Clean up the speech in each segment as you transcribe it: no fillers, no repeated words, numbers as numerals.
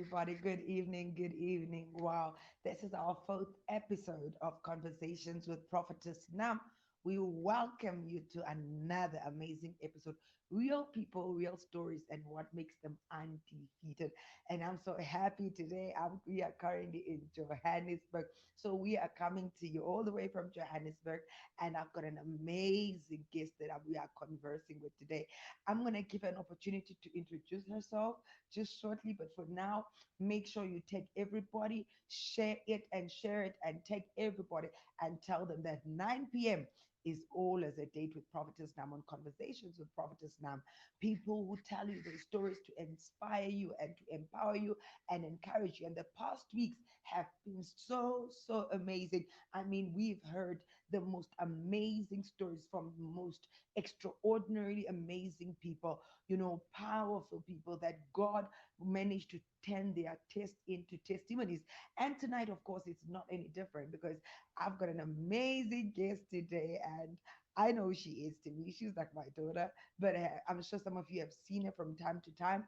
everybody. Good evening. Good evening. Wow. This is our fourth episode of Conversations with Prophetess Nam. We welcome you to another amazing episode. Real people, real stories, and what makes them undefeated. And I'm so happy today. We are currently in Johannesburg. So we are coming to you all the way from Johannesburg. And I've got an amazing guest that we are conversing with today. I'm going to give her an opportunity to introduce herself just shortly. But for now, make sure you take everybody, share it, and take everybody and tell them that 9 p.m. is always a date with Prophetess Nam on Conversations with Prophetess Nam. People who tell you their stories to inspire you and to empower you and encourage you. And the past weeks have been so amazing. I mean, we've heard the most amazing stories from the most extraordinarily amazing people, powerful people that God managed to turn their test into testimonies. And tonight, of course, it's not any different because I've got an amazing guest today, and I know who she is to me. She's like my daughter, but I'm sure some of you have seen her from time to time.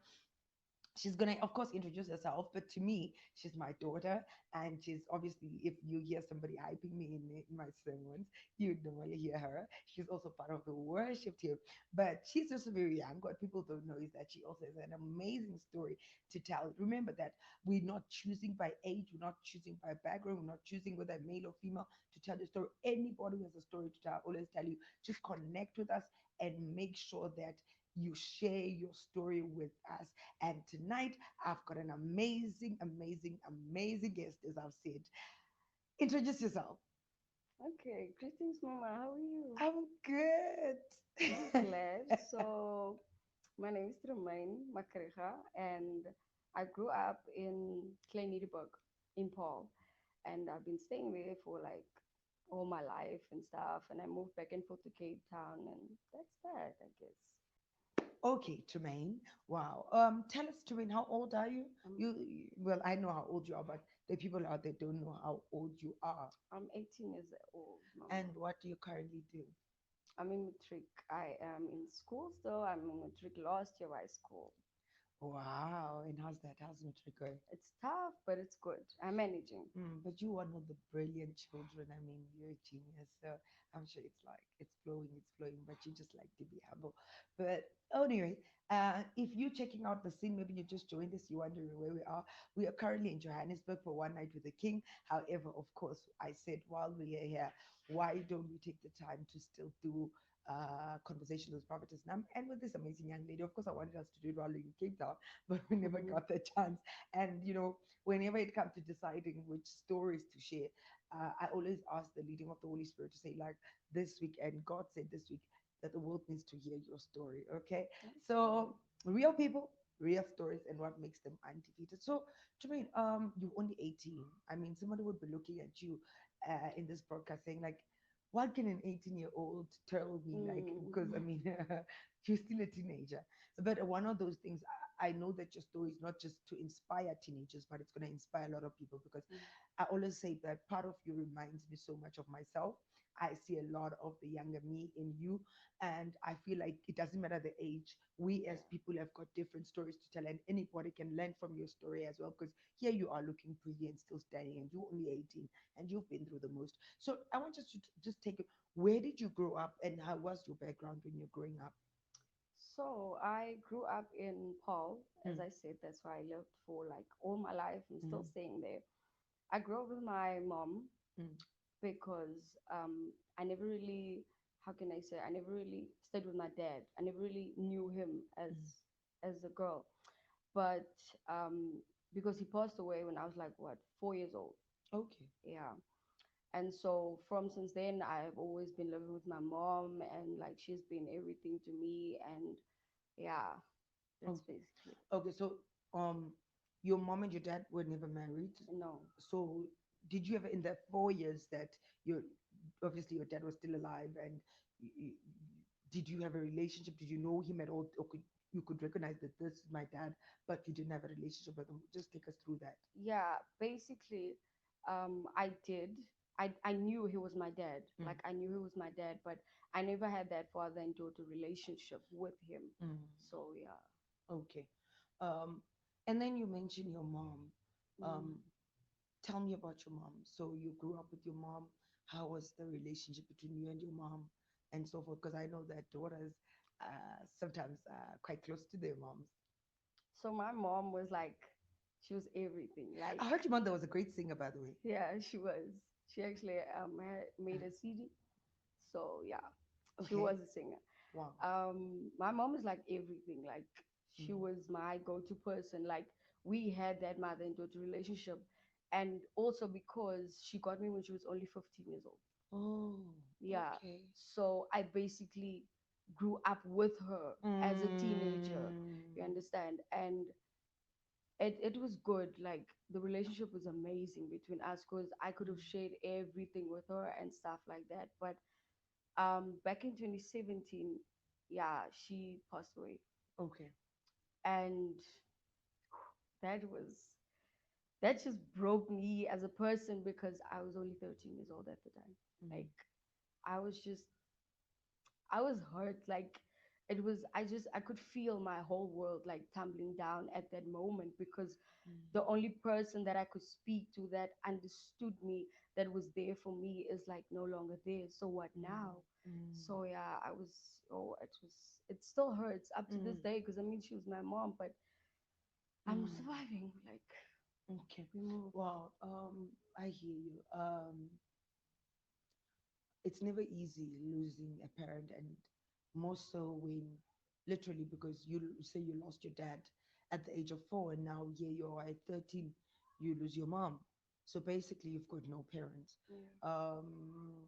She's gonna of course introduce herself, but to me she's my daughter, and she's obviously, if you hear somebody hyping me in my sermons, you normally hear her. She's also part of the worship team, but she's also very young. What people don't know is that she also has an amazing story to tell. Remember that we're not choosing by age, we're not choosing by background, we're not choosing whether male or female to tell the story. Anybody who has a story to tell, I always tell you, just connect with us and make sure that you share your story with us. And tonight, I've got an amazing guest, as I've said. Introduce yourself. Okay, greetings, Mama. How are you? I'm I'm good. glad. So, my name is Tremaine Makrecha, and I grew up in Klein-Ederburg in Paul, and I've been staying there for like all my life and stuff. And I moved back and forth to Cape Town, and that's that, I guess. Okay, Tremaine. Wow. Tell us, Tremaine, how old are you? I'm Well, I know how old you are, but the people out there don't know how old you are. I'm 18 years old, And Mama. what do you currently do? I'm in matric. I am in school still. I'm in matric last year high school. Wow. And how's that? How's matric going? It's tough, but it's good. I'm managing. But you are one of the brilliant children. I mean, you're a genius. So I'm sure it's flowing, but you just like to be humble. But anyway, if you're checking out the scene, maybe you just joined us, you're wondering where we are. We are currently in Johannesburg for one night with the king. However, of course, I said while we are here, why don't we take the time to still do conversation with Prophetess Nam and with this amazing young lady? Of course, I wanted us to do it while in Cape Town, but we never got the chance. And whenever it comes to deciding which stories to share, I always ask the leading of the Holy Spirit to say, like this week, and God said this week that the world needs to hear your story. Okay. That's So, good. real people, real stories, and what makes them undefeated. So, Jermaine, you're only 18. I mean, somebody would be looking at you in this broadcast saying, like, what can an 18-year-old tell me? Like, because I Mm. mean, you're still a teenager. But one of those things, I know that your story is not just to inspire teenagers, but it's going to inspire a lot of people because I always say that part of you reminds me so much of myself. I see a lot of the younger me in you, and I feel like it doesn't matter the age. We as people have got different stories to tell, and anybody can learn from your story as well. Because here you are looking pretty and still standing, and you're only 18, and you've been through the most. So I want you to just take it. Where did you grow up, and how was your background when you're growing up? So I grew up in Paul, as Mm, I said. That's where I lived for like all my life. I'm still mm, staying there. I grew up with my mom mm, because I never really, how can I say, I never really stayed with my dad. I never really knew him mm. as a girl, but um, because he passed away when I was like what 4 years old. Okay. Yeah. And so from since then, I've always been living with my mom, and like she's been everything to me. And yeah, that's Okay. basically Okay. So, um, your mom and your dad were never married. it. No. So, did you ever, in the 4 years that you, obviously your dad was still alive, and y- did you have a relationship? Did you know him at all, or you could recognize that this is my dad, but you didn't have a relationship with him? Just take us through that. Yeah, basically, I did. I knew he was my dad. Mm, Like I knew he was my dad, but I never had that father and daughter relationship with him. mm. So yeah. Okay. Um, And then you mentioned your mom. Mm. Um, Tell me about your mom. So you grew up with your mom. How was the relationship between you and your mom and so forth? Because I know that daughters sometimes quite close to their moms. So my mom was like, she was everything. Like, I heard your mother was a great singer, by the way. yeah, she was. She actually made a CD. So yeah, she Okay. was a singer. Wow. My mom is like everything. Like, she Mm. was my go-to person. Like, we had that mother and daughter relationship, and also because she got me when she was only 15 years old. Oh, Yeah. okay. So I basically grew up with her as a teenager. Mm. You understand? And it was good. Like, the relationship was amazing between us because I could have shared everything with her and stuff like that. But back in 2017, yeah, she passed away. Okay. And that was that just broke me as a person because I was only 13 years old at the time. Mm. Like, I was just I was hurt. Like, I could feel my whole world like tumbling down at that moment because Mm. the only person that I could speak to that understood me, that was there for me, is like no longer there. So what now? Mm. So yeah, it still hurts up to this Mm. day because I mean she was my mom, but I'm Mm. surviving. Like, Okay. we move. Wow. I hear you. It's never easy losing a parent, and more so when literally because you say you lost your dad at the age of 4, and now here you are at 13, you lose your mom. So basically, you've got no parents. Yeah. Um,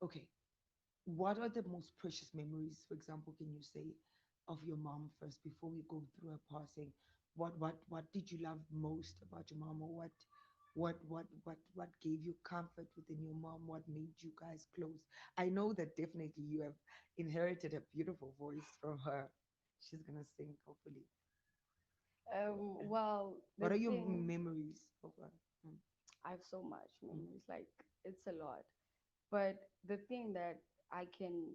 okay. What are the most precious memories, for example, can you say, of your mom first before we go through her passing? What did you love most about your mom, or what gave you comfort within your mom? What made you guys close? I know that definitely you have inherited a beautiful voice from her. She's gonna sing, hopefully. Yeah. Well, What the are your thing, memories of her? Mm, I have so much mm, memories. Like, it's a lot. But the thing that I can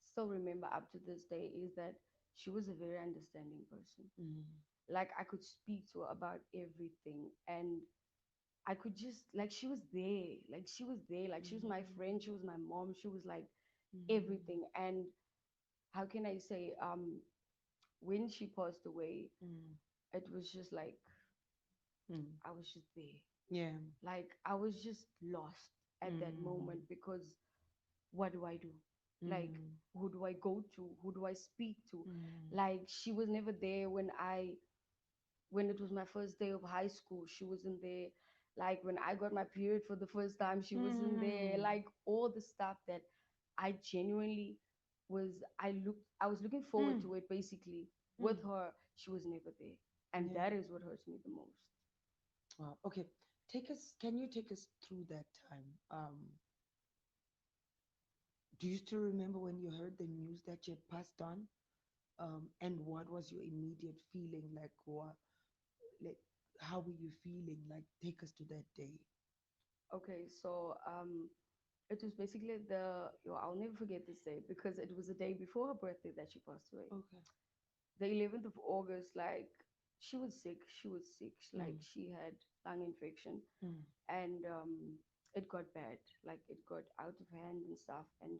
still remember up to this day is that she was a very understanding person. mm, Like, I could speak to her about everything, and I could just, like, she was there. Like, she was there. Like, she was my friend. She was my mom. She was like mm, everything. And how can I say, when she passed away, mm, it was just like mm. I was just there. Yeah. Like, I was just lost at that moment Mm, because what do I do? Like, mm, who do I go to? Who do I speak to? mm, Like, she was never there when it was my first day of high school. She wasn't there. Like, when I got my period for the first time, she wasn't there. mm, Like, all the stuff that I genuinely I was looking forward mm, to it basically with mm. her. She was never there. And Yeah. that is what hurts me the most. Wow. Okay. Can you take us through that time? Do you still remember when you heard the news that she had passed on? And what was your immediate feeling like? What, like, how were you feeling? Like, take us to that day. Okay, so it was basically I'll never forget this day because it was the day before her birthday that she passed away. Okay. The 11th of August, like, she was sick. She was sick. Like, Mm, she had lung infection, mm, and it got bad. Like, it got out of hand and stuff. And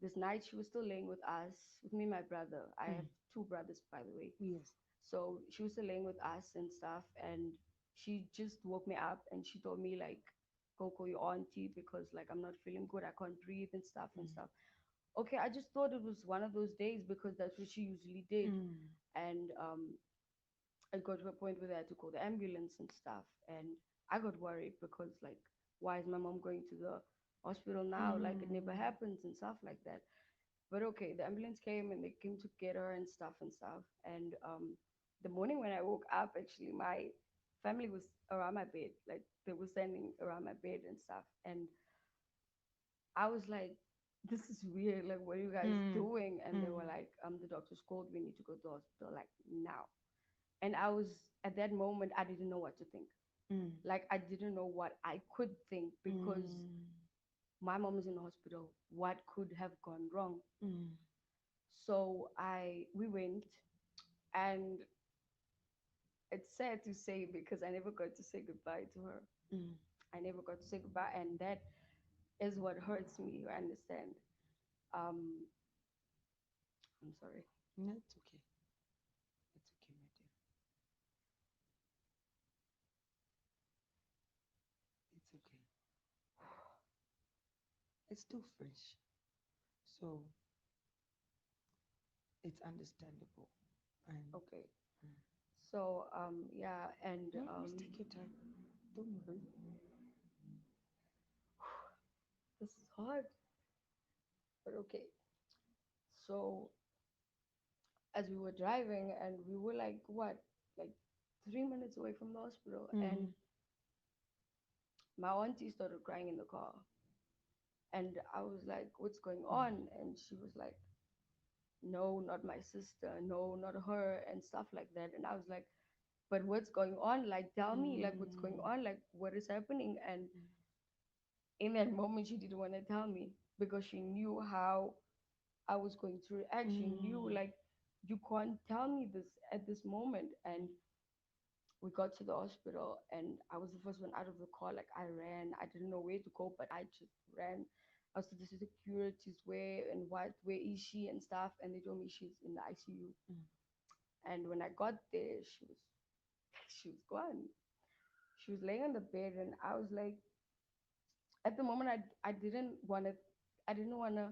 this night she was still laying with us, with me and my brother. I mm. have two brothers, by the way. Yes. So she was still laying with us and stuff, and she just woke me up and she told me like, "Go call your auntie because like I'm not feeling good. I can't breathe and stuff and Mm, stuff." Okay, I just thought it was one of those days because that's what she usually did, mm, and it got to a point where I had to call the ambulance and stuff, and I got worried because like, why is my mom going to the hospital now? Like, it never mm, happens and stuff like that. But okay, the ambulance came and they came to get her and stuff and stuff. And the morning when I woke up, actually, my family was around my bed. Like, they were standing around my bed and stuff. And I was like, this is weird. Like, what are you guys mm, doing? And they mm, were like, the doctor's called. We need to go to the hospital, like, now. And I was, at that moment, I didn't know what to think. mm, Like, I didn't know what I could think because mm, my mom is in the hospital. What could have gone wrong? mm, So we went, and it's sad to say because I never got to say goodbye to her. Mm. I never got to say goodbye, and that is what hurts me. You understand? Um, I'm sorry. No, it's okay. It's okay, my dear. It's okay. It's too fresh. So it's understandable. And Okay. mm. So yeah, and No, just take your time. Don't worry. this is hard, but okay. So as we were driving, and we were like what, like 3 minutes away from the hospital, and Mm. my auntie started crying in the car, and I was like, "What's going on?" And she was like, "No, not my sister. No, not her," and stuff like that. And I was like, "But what's going on? Like, tell me, like, what's going Mm. on? Like, what is happening?" And Mm. in that moment, she didn't want to tell me because she knew how I was going to react. She knew, Mm. like, you can't tell me this at this moment. And we got to the hospital, and I was the first one out of the car. Like, I ran. I didn't know where to go, but I just ran. I was to the securities, where and what, where is she and stuff. And they told me she's in the ICU. Mm. And when I got there, she was gone. She was laying on the bed, and I was like, at the moment, I didn't want to, I didn't want to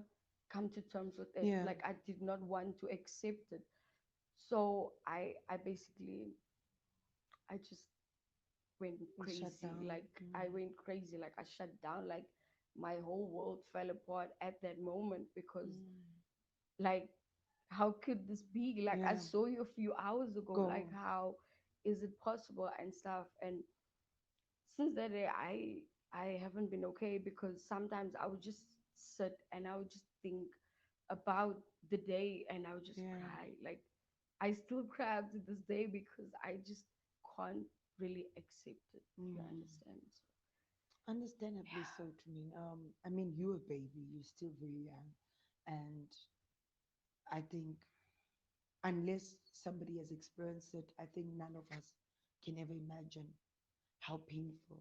come to terms with it. Yeah. Like, I did not want to accept it. So I basically, I just went You shut crazy. down. Like, Mm. I went crazy. Like, I shut down. Like, my whole world fell apart at that moment because, Mm. like, how could this be? Like, I Yeah. saw you a few hours ago. Like, Go. how is it possible and stuff? And since that day, I haven't been okay because sometimes I would just sit and I would just think about the day and I would just Yeah. cry. Like, I still cry to this day because I just can't really accept it. You Mm. understand? So, Understandably yeah. so, to me. I mean, you're a baby. You're still very young, and I think unless somebody has experienced it, I think none of us can ever imagine how painful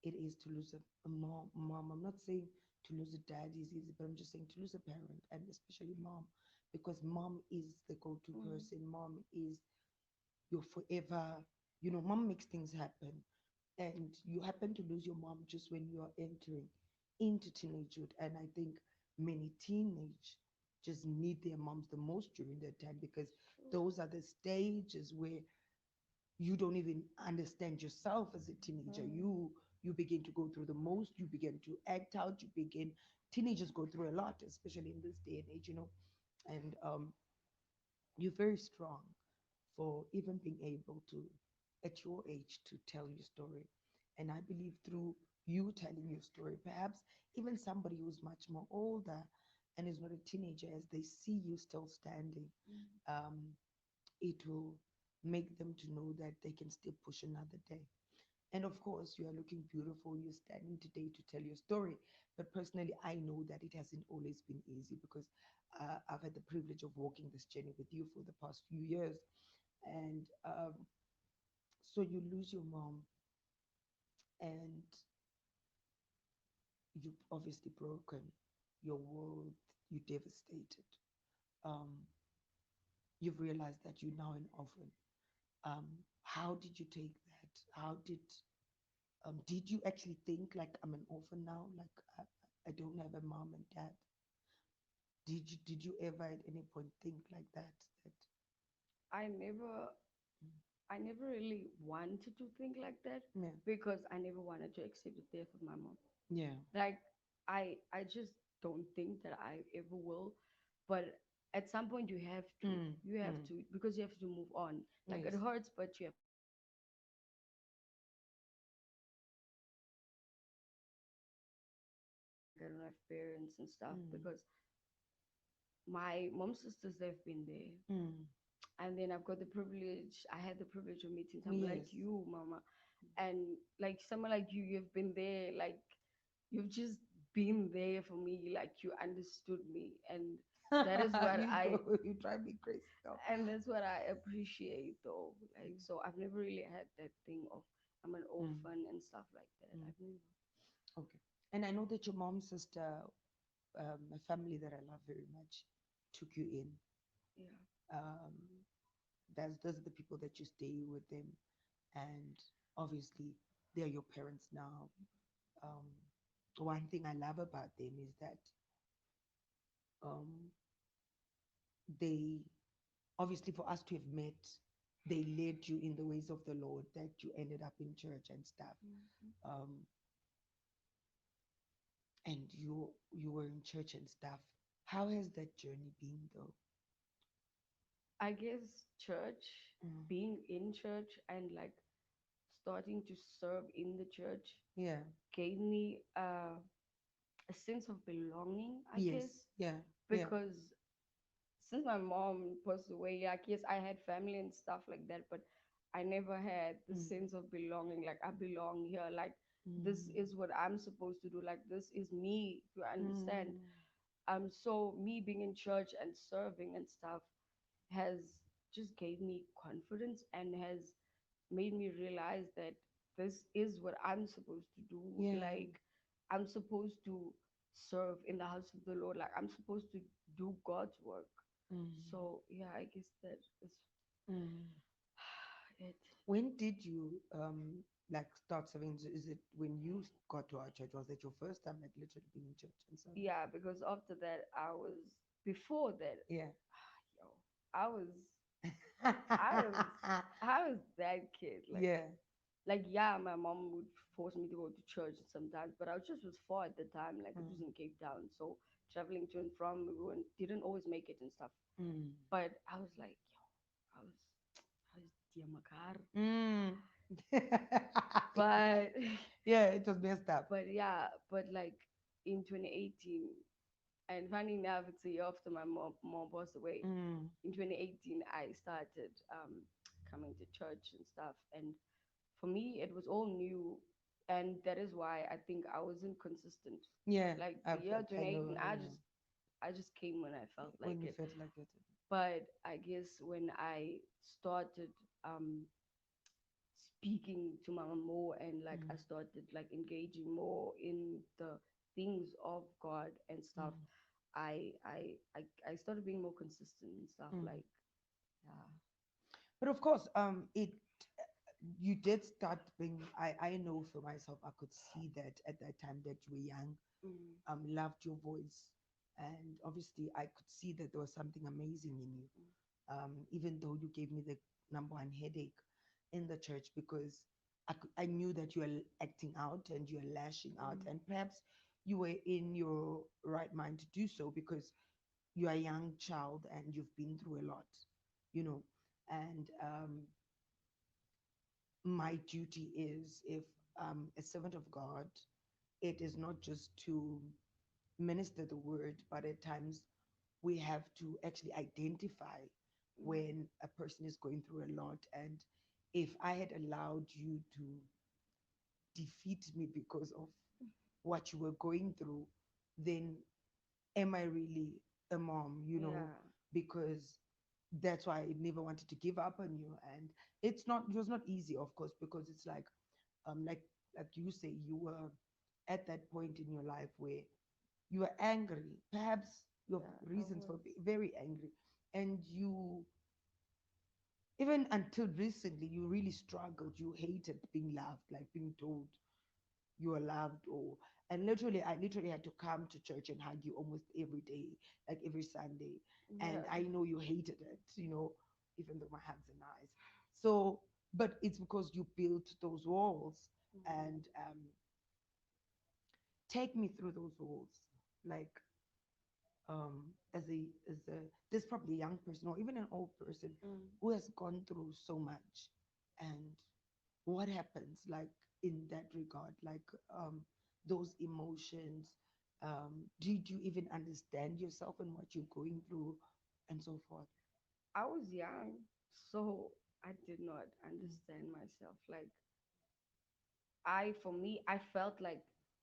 it is to lose a mom. Mom, I'm not saying to lose a dad is easy, but I'm just saying to lose a parent, and especially mom, because mom is the go-to Mm, person. Mom is your forever. Mom makes things happen, and you happen to lose your mom just when you are entering into teenagehood. And I think many teenage just need their moms the most during that time because true. those are the stages where you don't even understand yourself as a teenager. Mm, You begin to go through the most, you begin to act out, you begin teenagers go through a lot, especially in this day and age. And you're very strong for even being able to, at your age, to tell your story. And I believe through you telling your story, perhaps even somebody who's much more older and is not a teenager, as they see you still standing, mm, um, it will make them to know that they can still push another day. And of course, you are looking beautiful. You're standing today to tell your story. But personally, I know that it hasn't always been easy because I've had the privilege of walking this journey with you for the past few years. And so you lose your mom, and you've obviously broken your world, you're devastated. Um, you've realized that you're now an orphan. Um, how did you take that? Did you actually think like I'm an orphan now? Like I don't have a mom and dad. Did you ever at any point think like that? That I never, mm, I never really wanted to think like that yeah, because I never wanted to accept the death of my mom. yeah, Like, I just don't think that I ever will. But at some point you have to. mm, You have mm, to because you have to move on. Like, it yes, hurts, but you have I don't have parents and stuff mm, because my mom's sisters, they've been there. mm, And then I've got the privilege, I had the privilege of meeting someone like yes, you, Mama. And like someone like you've been there, like you've just been there for me, like you understood me. And That is what You I go, you drive me crazy. Oh. and that's what I appreciate though. Like, Mm, so I've never really had that thing of I'm an mm, orphan and stuff like that. mm. I've never. Okay. And I know that your mom's sister, a family that I love very much, took you in. Yeah. Um, those are the people that you stay with them, and obviously they're your parents now. Um, one thing I love about them is that um, they obviously for us to have met, they led you in the ways of the Lord that you ended up in church and stuff. Mhm. Um, and you were in church and stuff. How has that journey been though? I guess church, Mm. being in church and like starting to serve in the church Yeah. gave me a sense of belonging, I Yes. guess, Yeah. Yeah. because since my mom passed away, like yes, I had family and stuff like that, but I never had the Mm. sense of belonging. Like I belong here. Like this Mm. is what I'm supposed to do. Like this is me. You understand? Mm. So me being in church and serving and stuff has just gave me confidence and has made me realize that this is what I'm supposed to do. Yeah. Like I'm supposed to serve in the house of the Lord. Like I'm supposed to do God's work. Mm. So yeah, I guess that is Mm. it. When did you like start serving? Is it when you got to our church? Was it your first time like literally being in church and serving? Yeah, because after that I was before that, Yeah. yo, I was I was I was that kid. Yeah. Like yeah, my mom would force me to go to church sometimes, but I just was far at the time. Like it was Mm. in Cape Town, so traveling to and from, we weren't, didn't always make it and stuff. Mm. But I was like, yo, I was I was dear Makar. Mm. But Yeah, it was messed up. but yeah, but like in 2018, and funny enough, it's a year after my mom passed away. Mm. In 2018, I started coming to church and stuff, and for me, it was all new, and that is why I think I wasn't consistent. Yeah, Like the I've, year I know, 2018, I know. I just came when I felt like When you it. felt like it. But I guess when I started um speaking to Mama more and like I Mm. started like engaging more in the things of God and stuff, Mm. I started being more consistent and stuff. Mm. Like yeah. But of course, you did start being. I know for myself, I could see that at that time that you were young, Mm, loved your voice, and obviously I could see that there was something amazing in you. mm, Even though you gave me the number one headache in the church because I knew that you were acting out and you were lashing out, mm, and perhaps you were in your right mind to do so because you are a young child and you've been through a lot, you know. And my duty is, if a servant of God, it is not just to minister the word, but at times we have to actually identify mm, when a person is going through a lot. And if I had allowed you to defeat me because of what you were going through, then am I really a mom, you know? yeah. Because that's why I never wanted to give up on you. And it was not easy, of course, because it's um, like, like you say, you were at that point in your life where you were angry. Perhaps you have Yeah, I reasons for was. being very angry. And you, even until recently, you really struggled. You hated being loved, like being told you are loved, or and I literally had to come to church and hug you almost every day, like every Sunday. And Yeah. I know you hated it, you know, even though my hugs are nice. So, but it's because you built those walls. Mm, And take me through those walls, like as a there's probably a young person or even an old person mm. who has gone through so much, and what happens like in that regard, like those emotions, did you even understand yourself and what you're going through and so forth? I was young, so I did not Mm, understand myself. Like I, for me, I felt like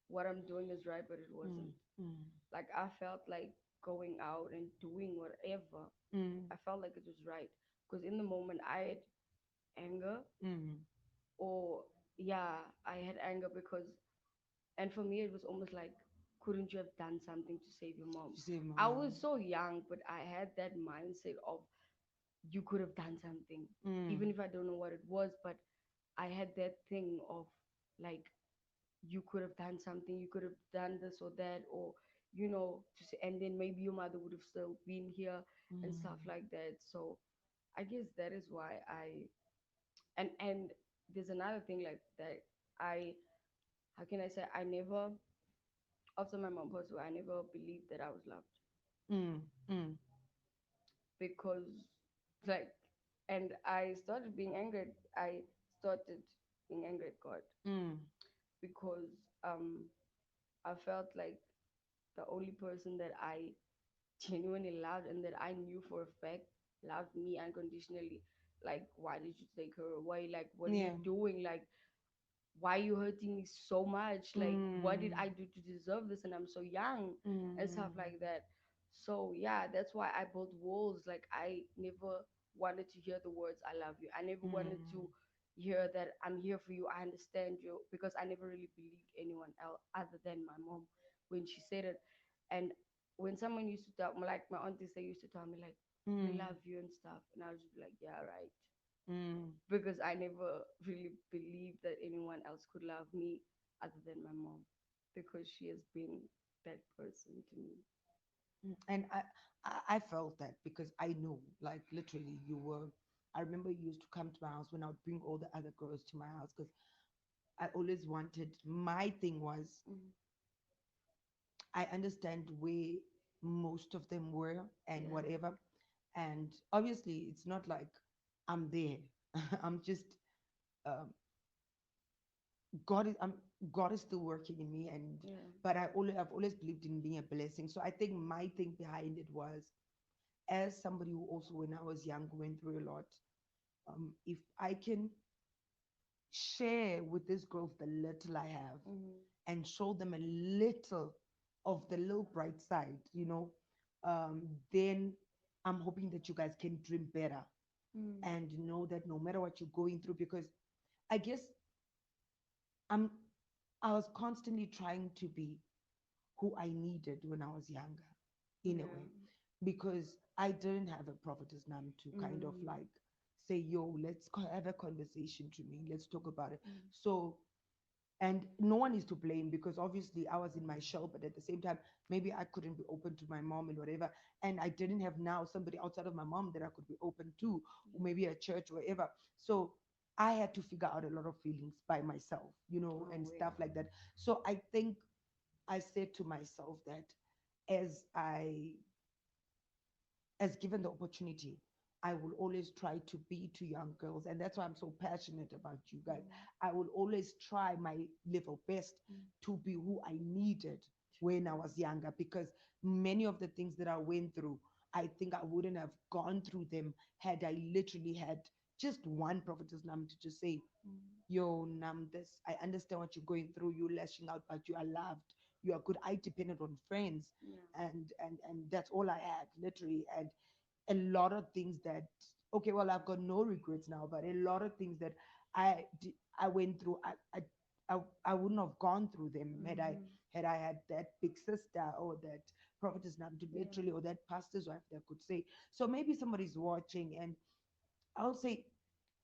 what I'm doing is right, but it mm, wasn't. mm, Like I felt like going out and doing whatever, Mm, I felt like it was right. Because in the moment, I had anger, mm. or yeah, I had anger because, and for me, it was almost like, couldn't you have done something to save your mom? You say, I Mama. was so young, but I had that mindset of, you could have done something, Mm, even if I don't know what it was, but I had that thing of like, you could have done something, you could have done this or that, or to say, and then maybe your mother would have still been here and stuff mm, like that. So I guess that is why and there's another thing like that. I How can I say, I never, after my mom passed away, I never believed that I was loved, mm, mm, because like, and I started being angry. I started being angry at God mm, because I felt like the only person that I genuinely loved and that I knew for a fact loved me unconditionally. Like, why did you take her away? Like, what are you yeah. doing? Like, why are you hurting me so much? Like, what did Mm, I do to deserve this? And I'm so young and stuff mm, like that. So yeah, that's why I built walls. Like, I never wanted to hear the words "I love you." I never wanted mm, to hear that "I'm here for you, I understand you," because I never really believed anyone else other than my mom when she said it. And when someone used to tell me, like my aunties, they used to tell me like, "We mm, love you" and stuff, and I was just be like, "Yeah, right." mm. Because I never really believed that anyone else could love me other than my mom, because she has been that person to me. And I felt that because I know, like literally, you were. I remember you used to come to my house when I would bring all the other girls to my house because I always wanted. My thing was, Mm. I understand where most of them were and Yeah. whatever, and obviously, it's not like I'm there. I'm just um, God is God is still working in me, and Yeah. but I've always believed in being a blessing. So I think my thing behind it was, as somebody who also when I was young went through a lot, if I can share with these girls the little I have Mm. and show them a little of the little bright side, then I'm hoping that you guys can dream better Mm. and know that no matter what you're going through, because I guess I'm I was constantly trying to be who I needed when I was younger, in a Yeah. way, because I didn't have a prophetess Nam to kind of Mm. like say, yo, let's have a conversation to me, let's talk about it. Mm. So, and no one is to blame because obviously I was in my shell, but at the same time, maybe I couldn't be open to my mom and whatever. And I didn't have now somebody outside of my mom that I could be open to, or maybe a church, whatever. So I had to figure out a lot of feelings by myself, Oh and well. stuff like that. So I think I said to myself that as I as given the opportunity, I will always try to be to young girls. And that's why I'm so passionate about you guys. Mm. I will always try my level best Mm. to be who I needed when I was younger because many of the things that I went through, I think I wouldn't have gone through them had I literally had just one prophetess Nam to just say, Mm. yo, Nam, this, I understand what you're going through. You're lashing out, but you are loved. You are good. I depended on friends Yeah. and that's all I had, literally. And a lot of things that okay, well, I've got no regrets now, but a lot of things that I went through, I wouldn't have gone through them Mm-hmm. had I had that big sister or that prophetess Namdi Yeah. literally or that pastor's wife that could say. So maybe somebody's watching, and I'll say,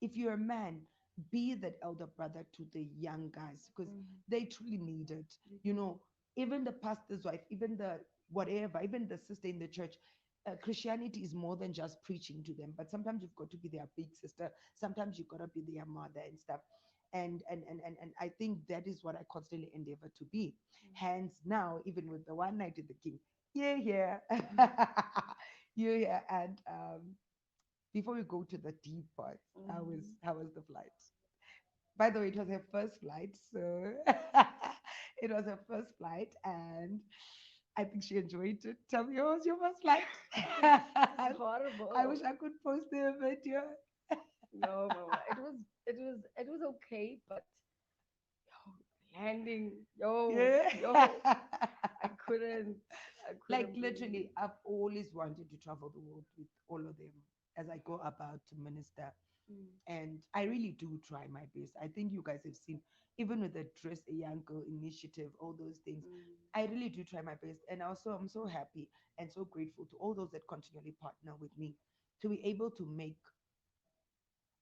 if you're a man, be that elder brother to the young guys because Mm-hmm. they truly need it. You You do. know, even the pastor's wife, even the whatever, even the sister in the church. Christianity is more than just preaching to them, but sometimes you've got to be their big sister. Sometimes you've got to be their mother and stuff. And I think that is what I constantly endeavor to be. Hence, now even with the one night in the king, yeah, yeah, yeah, yeah, and before we go to the deep part, Mm-hmm. how was the flight? By the way, it was her first flight, so it was her first flight, and I think she enjoyed it. Tell me, what was your first flight? I wish Horrible. I could post the video. No, mama. It was okay, but yo, handing, yo, Yeah. yo, I couldn't, I Like couldn't believe. literally, I've always wanted to travel the world with all of them as I go about to minister. Mm, And I really do try my best. I think you guys have seen, even with the Dress a Young Girl initiative, all those things. mm, I really do try my best. And also, I'm so happy and so grateful to all those that continually partner with me to be able to make.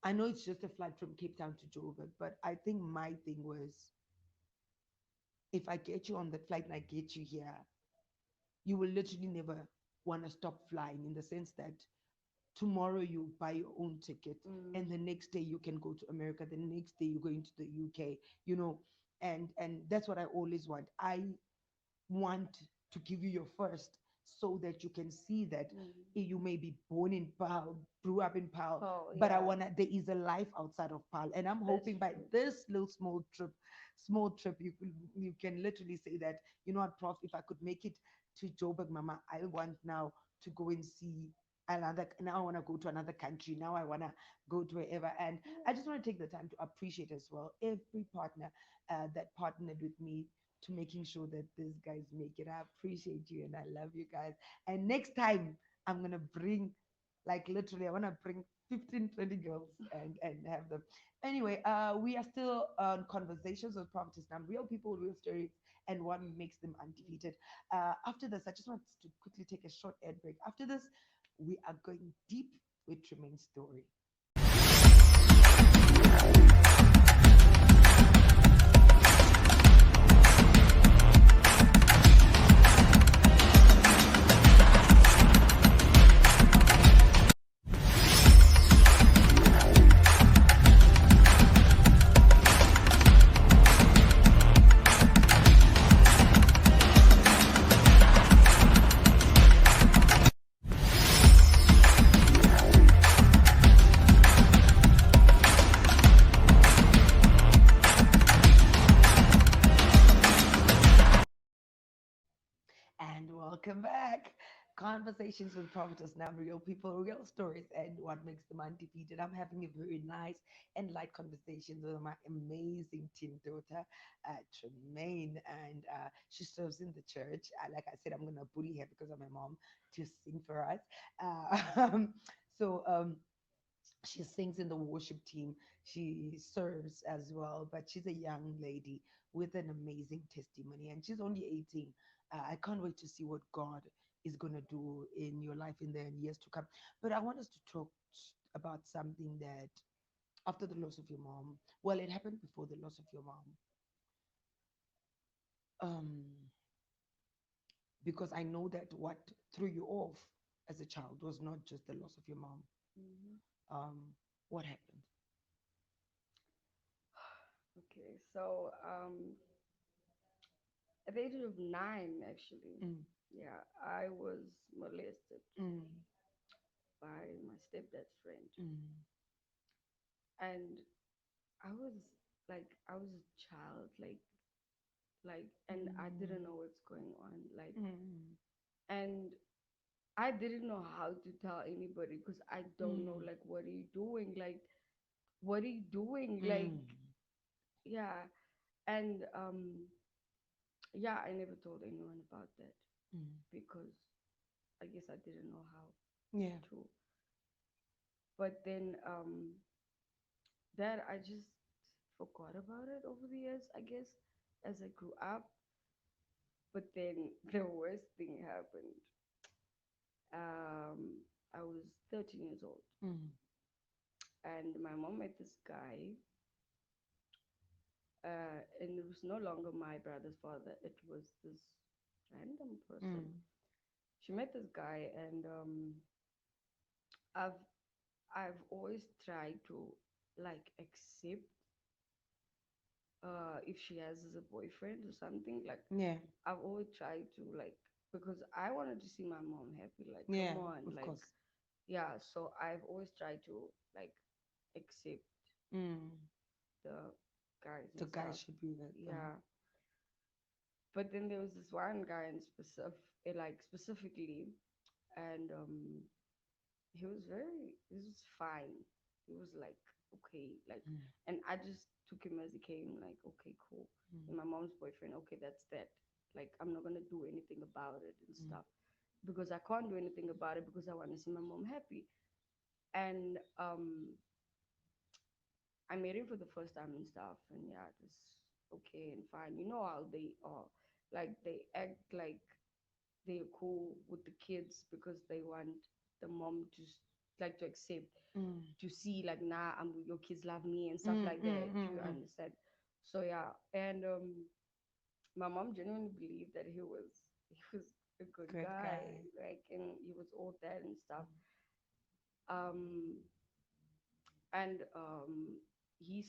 I know it's just a flight from Cape Town to Joburg, but I think my thing was if I get you on that flight and I get you here, you will literally never want to stop flying in the sense that tomorrow you buy your own ticket and the mm, next day you can go to America, the next day you're going to the UK, you know, and that's what I always want. I want to give you your first so that you can see that mm. you may be born in Pal, grew up in Pal, Oh, but I yeah, wanna there is a life outside of Pal. And I'm that's hoping by true. this little small trip, you can literally say that, you know what, Prof, if I could make it to Joburg, Mama, I want now to go and see another now I want to go to another country. Now I want to go to wherever. And I just want to take the time to appreciate as well every partner that partnered with me to making sure that these guys make it. I appreciate you and I love you guys. And next time I'm gonna bring like literally I wanna bring 15, 20 girls and have them. Anyway, we are still on conversations with Prophetess Nam, real people, real stories, and what makes them undefeated. After this, I just want to quickly take a short ad break. After this, we are going deep with Tremaine's story. And welcome back. Conversations with Prophetess Nam, real people, real stories, and what makes them undefeated. I'm having a very nice and light conversation with my amazing teen daughter, Tremaine, and she serves in the church. Like I said, I'm going to bully her because I'm a mom to sing for us. Uh, so, she sings in the worship team. She serves as well, but she's a young lady with an amazing testimony, and she's only 18. I can't wait to see what God is going to do in your life in the years to come. But I want us to talk about something that after the loss of your mom, well, it happened before the loss of your mom, um, because I know that what threw you off as a child was not just the loss of your mom. Mhm. What happened? Okay, so at the age of 9, actually, Mm, yeah, I was molested mm, by my stepdad's friend, mm, and I was I was a child, and I didn't mm. know what's going on, Mm, and I didn't know how to tell anybody because I don't know, mm, what are you doing, what are you doing, mm, yeah, and yeah, I never told anyone about that mm. because I guess I didn't know how Yeah. to. But then that I just forgot about it over the years, I guess, as I grew up. But then the worst thing happened. I was 13 years old, Mm, and my mom met this guy, and it was no longer my brother's father. It was this random person. mm, She met this guy, and I've I've always tried to accept if she has a boyfriend or something. yeah. I've always tried to because I wanted to see my mom happy. Like, Yeah. come on, Of course. yeah. So I've always tried to accept Mm. the guys The and guy stuff. should be with them. Yeah. But then there was this one guy specifically, and he was fine. He was like okay, like, Mm, and I just took him as he came, like, okay, cool. And mm, my mom's boyfriend, okay, that's that. Like, I'm not gonna do anything about it and mm, stuff because I can't do anything about it because I want to see my mom happy. And I met him for the first time and stuff, and yeah, it was okay and fine. You know how they are, like they act like they're cool with the kids because they want the mom to like to accept, mm, to see like, nah, your kids love me and stuff mm, like mm, that. mm, You mm. understand? So yeah, and my mom genuinely believed that he was a good Good guy, guy. like, and he was all that and stuff. Mm, Um, and he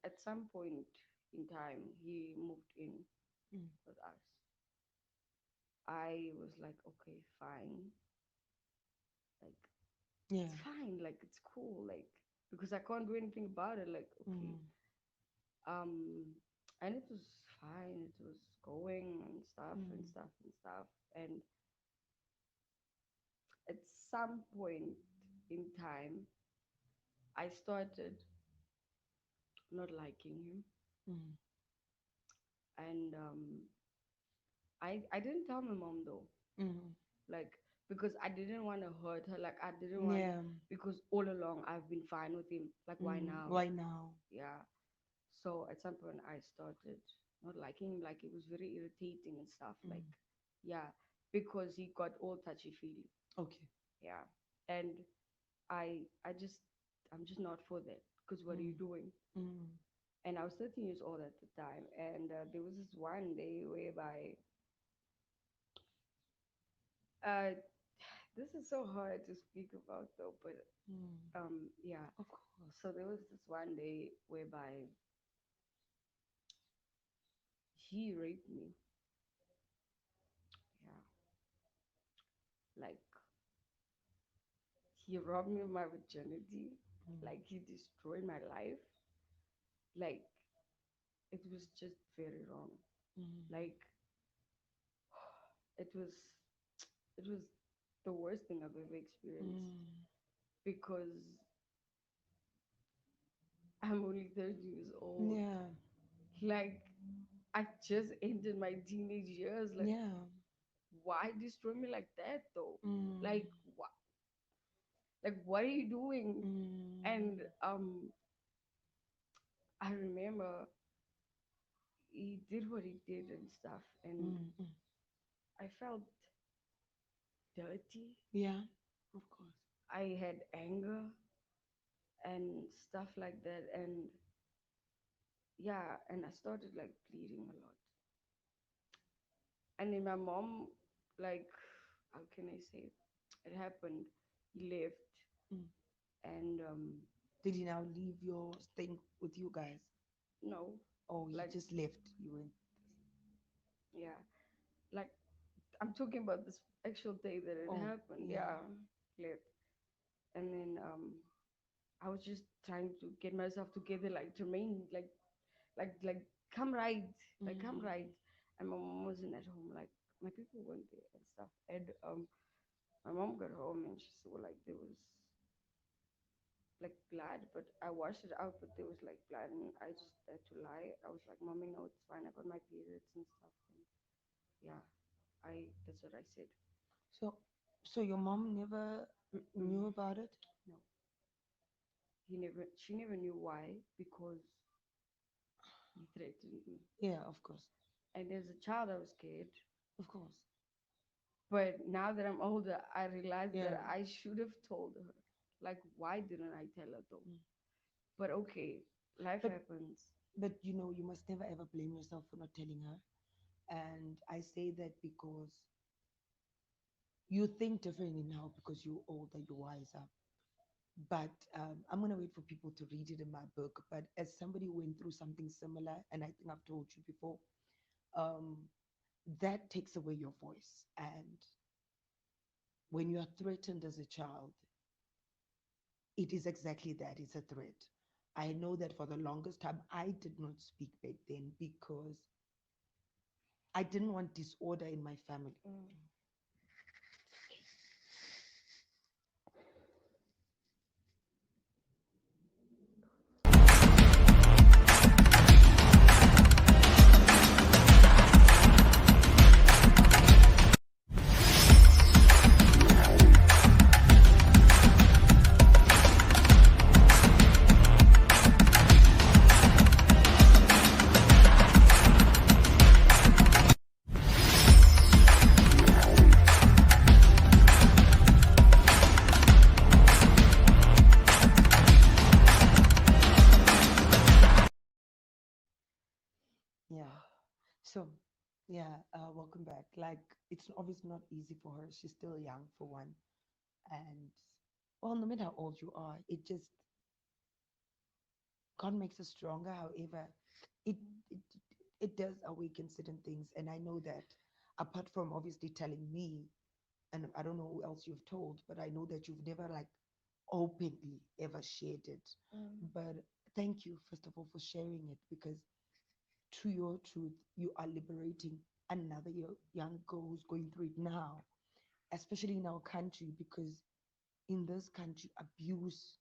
at some point in time he moved in mm. with us. I was like, okay, fine, like Yeah. it's fine, like it's cool, like because I can't do anything about it. Like, okay, Mm, um, and it was fine. It was going and stuff and mm, stuff and stuff. And at some point in time, I started not liking him, mm, and I didn't tell my mom though, mm. like because I didn't want to hurt her. Like I didn't want, Yeah. because all along I've been fine with him. Like why Mm. now? Why now? Yeah. So at some point I started not liking him. Like it was very irritating and stuff. Like Mm. yeah, because he got all touchy feely. Okay. Yeah, and I'm just not for that. Because what are you Mm, doing? mm, And I was 13 years old at the time, and there was this one day whereby uh, this is so hard to speak about though, but mm. yeah. Of course. So there was this one day whereby he raped me. Yeah, like he robbed me of my virginity. Mm, Like he destroyed my life. Like it was just very wrong. mm, Like it was it was the worst thing I've ever experienced mm. because I'm only 30 years old. Yeah. Like I just ended my teenage years. Like Yeah. why destroy me like that though? Mm, Like what are you doing? And mm, I remember he did what he did and stuff, and mm, mm. I felt dirty. Yeah. Of course. I had anger and stuff like that, and yeah, and I started like bleeding a lot. And then my mom, like, how can I say? It happened. He left, Mm. and Did he now leave your thing with you guys? no, Oh, he like, just left. You went. yeah, like I'm talking about this actual day that it Oh, happened. yeah. Yeah, left, and then I was just trying to get myself together, like Jermaine, like come right, like come Mm, right. And my mom wasn't at home, like my people weren't there and stuff. And my mom got home and she saw like there was like blood, but I washed it out, but there was like blood, and I just had to lie. I was like, "Mommy, no, it's fine. I got my periods and stuff." And yeah, I that's what I said. so, so your mom never Mm-mm. knew about it? No, she never knew why, because he threatened me. Yeah, of course. And as a child, I was scared. Of course. But now that I'm older, I realize that Yeah. I should have told her. Like, why didn't I tell her though? Mm. But okay, life But happens. you know, you must never ever blame yourself for not telling her. And I say that because you think differently now because you're older, you're wiser. But I'm gonna wait for people to read it in my book. But as somebody who went through something similar, and I think I've told you before, um, that takes away your voice. And when you are threatened as a child, it is exactly that. It's a threat. I know that for the longest time, I did not speak back then because I didn't want disorder in my family. Mm. So, yeah, welcome back. Like, it's obviously not easy for her. She's still young, for one. And, well, no matter how old you are, it just, God makes us stronger. However, it, it, it does awaken certain things. And I know that apart from obviously telling me, and I don't know who else you've told, but I know that you've never like openly ever shared it. Mm. But thank you, first of all, for sharing it because through your truth, you are liberating another young girl who's going through it now, especially in our country, because in this country, abuse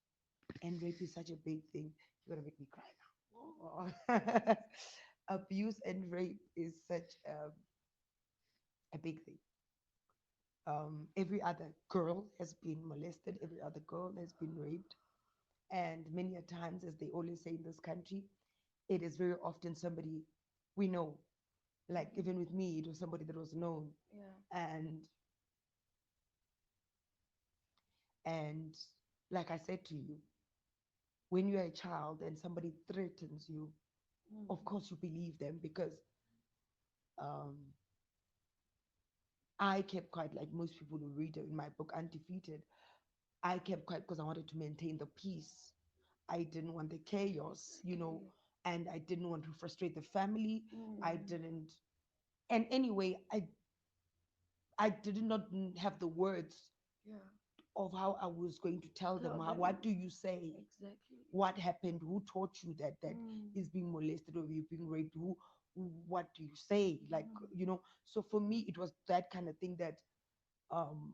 and rape is such a big thing. You're gonna make me cry now. Abuse and rape is such a big thing. Every other girl has been molested, every other girl has been raped. And many a times, as they always say in this country, it is very often somebody we know. Like Mhm. even with me, it was somebody that was known. Yeah. And and like I said to you, when you're a child and somebody threatens you, of Mm. course you believe them because um, I kept quiet, like most people who read in my book, Undefeated. I kept quiet because I wanted to maintain the peace. I didn't want the chaos, Okay. and I didn't want to frustrate the family. I Mm. didn't, and anyway, I did not have the words Yeah. of how I was going to tell them. Tell How, them what do you say? exactly. What happened? Who taught you that Mm. is being molested or you're being raped? What do you say? Like, Mm. so for me, it was that kind of thing that um,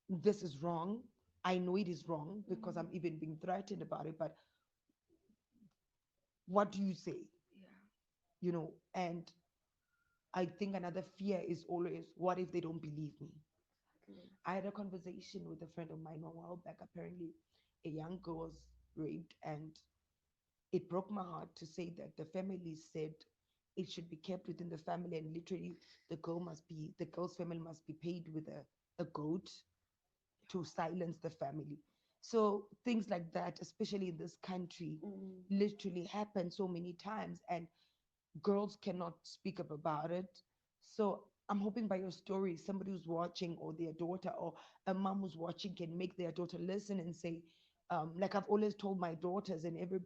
this is wrong. I know it is wrong because I'm Mm. even being threatened about it, but what do you say? Yeah. And I think another fear is always, what if they don't believe me? Exactly. I had a conversation with a friend of mine a while back. Apparently, a young girl was raped, and it broke my heart to say that the family said it should be kept within the family, and literally, the girl's family must be paid with a goat to silence the family. So things like that, especially in this country, Mm. literally happen so many times, and girls cannot speak up about it. So I'm hoping by your story, somebody who's watching or their daughter or a mom who's watching can make their daughter listen and say, like I've always told my daughters and every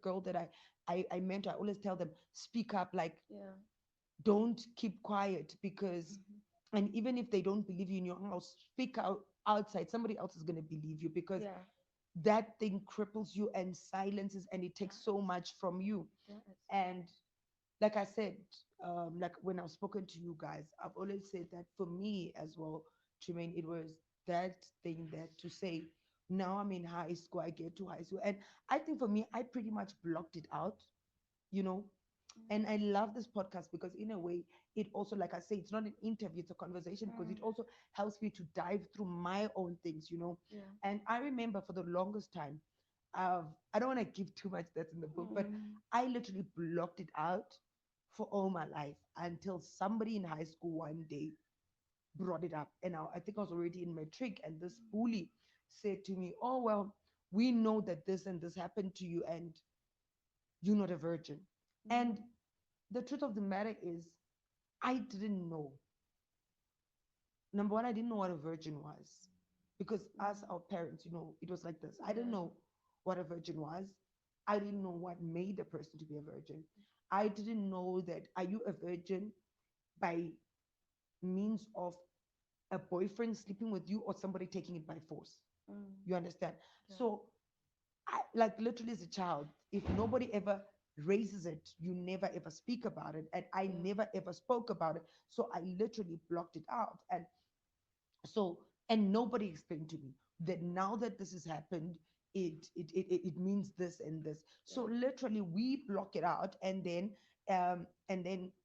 girl that I mentor, I always tell them, speak up, like Yeah. don't keep quiet because, Mhm. and even if they don't believe you in your house, speak out outside. Somebody else is going to believe you because Yeah. that thing cripples you and silences and it takes so Does. much from you. Does. And like I said, like when I've spoken to you guys, I've always said that for me as well, Tremaine, it was that thing that to say, now I'm in high school, I get to high school. And I think for me, I pretty much blocked it out, you know. And I love this podcast because, in a way, it also, like I say, it's not an interview, it's a conversation because Mm. it also helps me to dive through my own things. Yeah. And I remember for the longest time, I don't want to give too much that's in the book, but Mm. I literally blocked it out for all my life until somebody in high school one day brought it up. And I think I was already in matric, and this bully said to me, "Oh, well, we know that this and this happened to you, and you're not a virgin." And Mm. the truth of the matter is, I didn't know. Number one, I didn't know what a virgin was because as Mm. our parents, it was like this. I didn't Yeah. know what a virgin was. I didn't know what made a person to be a virgin. I didn't know that are you a virgin by means of a boyfriend sleeping with you or somebody taking it by force. Mm. You understand? Yeah. So I like literally as a child, if nobody ever raises it, you never ever speak about it. And I Yeah. never ever spoke about it. So I literally blocked it out. So and nobody explained to me that now that this has happened, it means this and this. So Yeah. literally we block it out, and then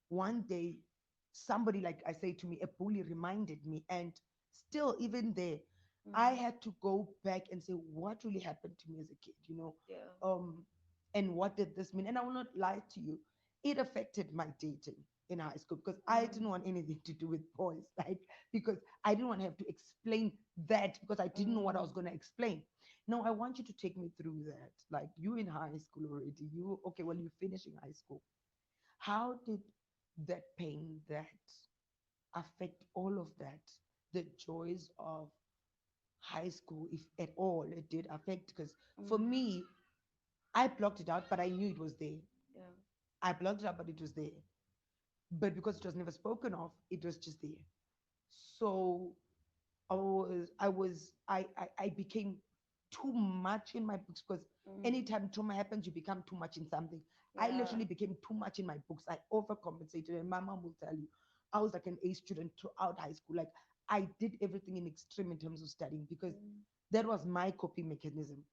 one day somebody, like I say to me, a bully reminded me, and still even there I Mm. had to go back and say what really happened to me as a kid. Yeah. And what did this mean? And I will not lie to you, it affected my dating in high school because I Mm. didn't want anything to do with boys, like because I didn't want to have to explain that because I didn't know what I was Mm. going to explain. Now I want you to take me through that. Like you in high school already. You okay? Well, you're finishing high school. How did that pain, that affect all of that, the joys of high school, if at all it did affect? Because for Mm, me, I blocked it out, but I knew it was there. yeah. I blocked it out, but it was there. But because it was never spoken of, it was just there. So I became too much in my books because Mm, anytime trauma happens, you become too much in something. I yeah. literally became too much in my books. I overcompensated, and my mom will tell you, I was like an A student throughout high school. Like I did everything in extreme in terms of studying because Mm, that was my coping mechanism.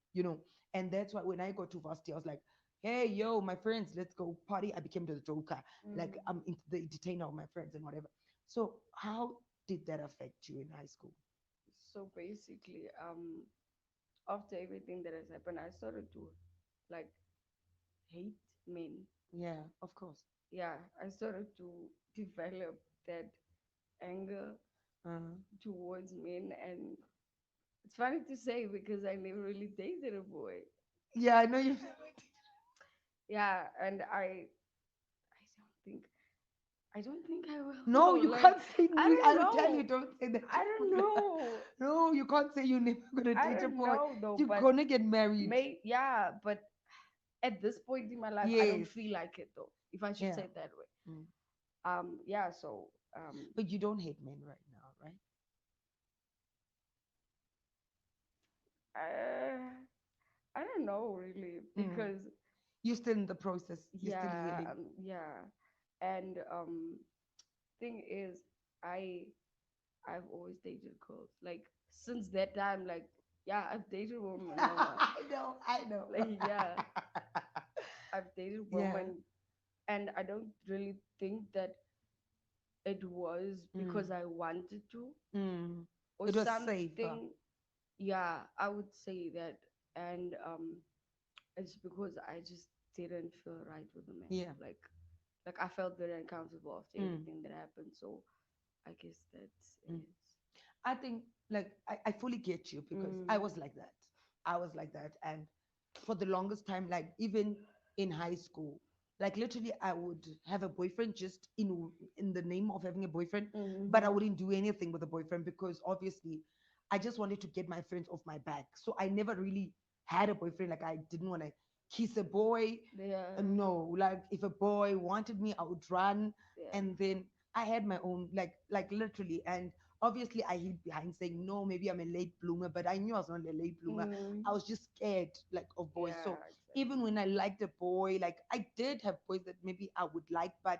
And that's why when I got to varsity, I was like, hey, yo, my friends, let's go party. I became the joker. Like mm. I'm into the entertainer of my friends and whatever. So how did that affect you in high school? So basically, after everything that has happened, I started to like hate men. Yeah, of course. Yeah, I started to develop that anger Uh-huh. towards men, and it's funny to say because I never really dated a boy. Yeah, I know you. Yeah, and I don't think I No, will. you Like, can't say. I don't I'll tell you, know. don't say that. I don't know. No, you can't say you're never gonna I date a don't boy. know though, You're but gonna get married. yeah, but at this point in my life, I don't Yes. feel like it though, if I should Yeah. say it that way. Mm. Yeah, so But you don't hate men right now, right? uh, I don't know really Mm. because You're still in the process. You're still yeah, healing. yeah, and thing is, I I've always dated girls. Like since that time, like yeah, I've dated women. I know. I know. Like yeah, I've dated Yeah. women, and I don't really think that it was Mm. because I wanted to Mm. or It was safer. something. Yeah, I would say that, and it's because I just didn't feel right with the man. Yeah. Like I felt very uncomfortable after Mm. everything that happened. So I guess that's Mm. it. I think like I fully get you because I Mm, was like that. I was like that. And for the longest time, like even in high school, like literally I would have a boyfriend just in the name of having a boyfriend, but I mm-hmm. wouldn't do anything with a boyfriend because obviously I just wanted to get my friends off my back. So I never really had a boyfriend. Like I didn't want to kiss a boy. Yeah, No, like if a boy wanted me, I would run. yeah. And then I had my own, like literally. And obviously, I hid behind saying, no, maybe I'm a late bloomer, but I knew I was not a late bloomer. Mm, I was just scared, like, of boys. yeah, So even exactly. when I liked a boy, like, I did have boys that maybe I would like, but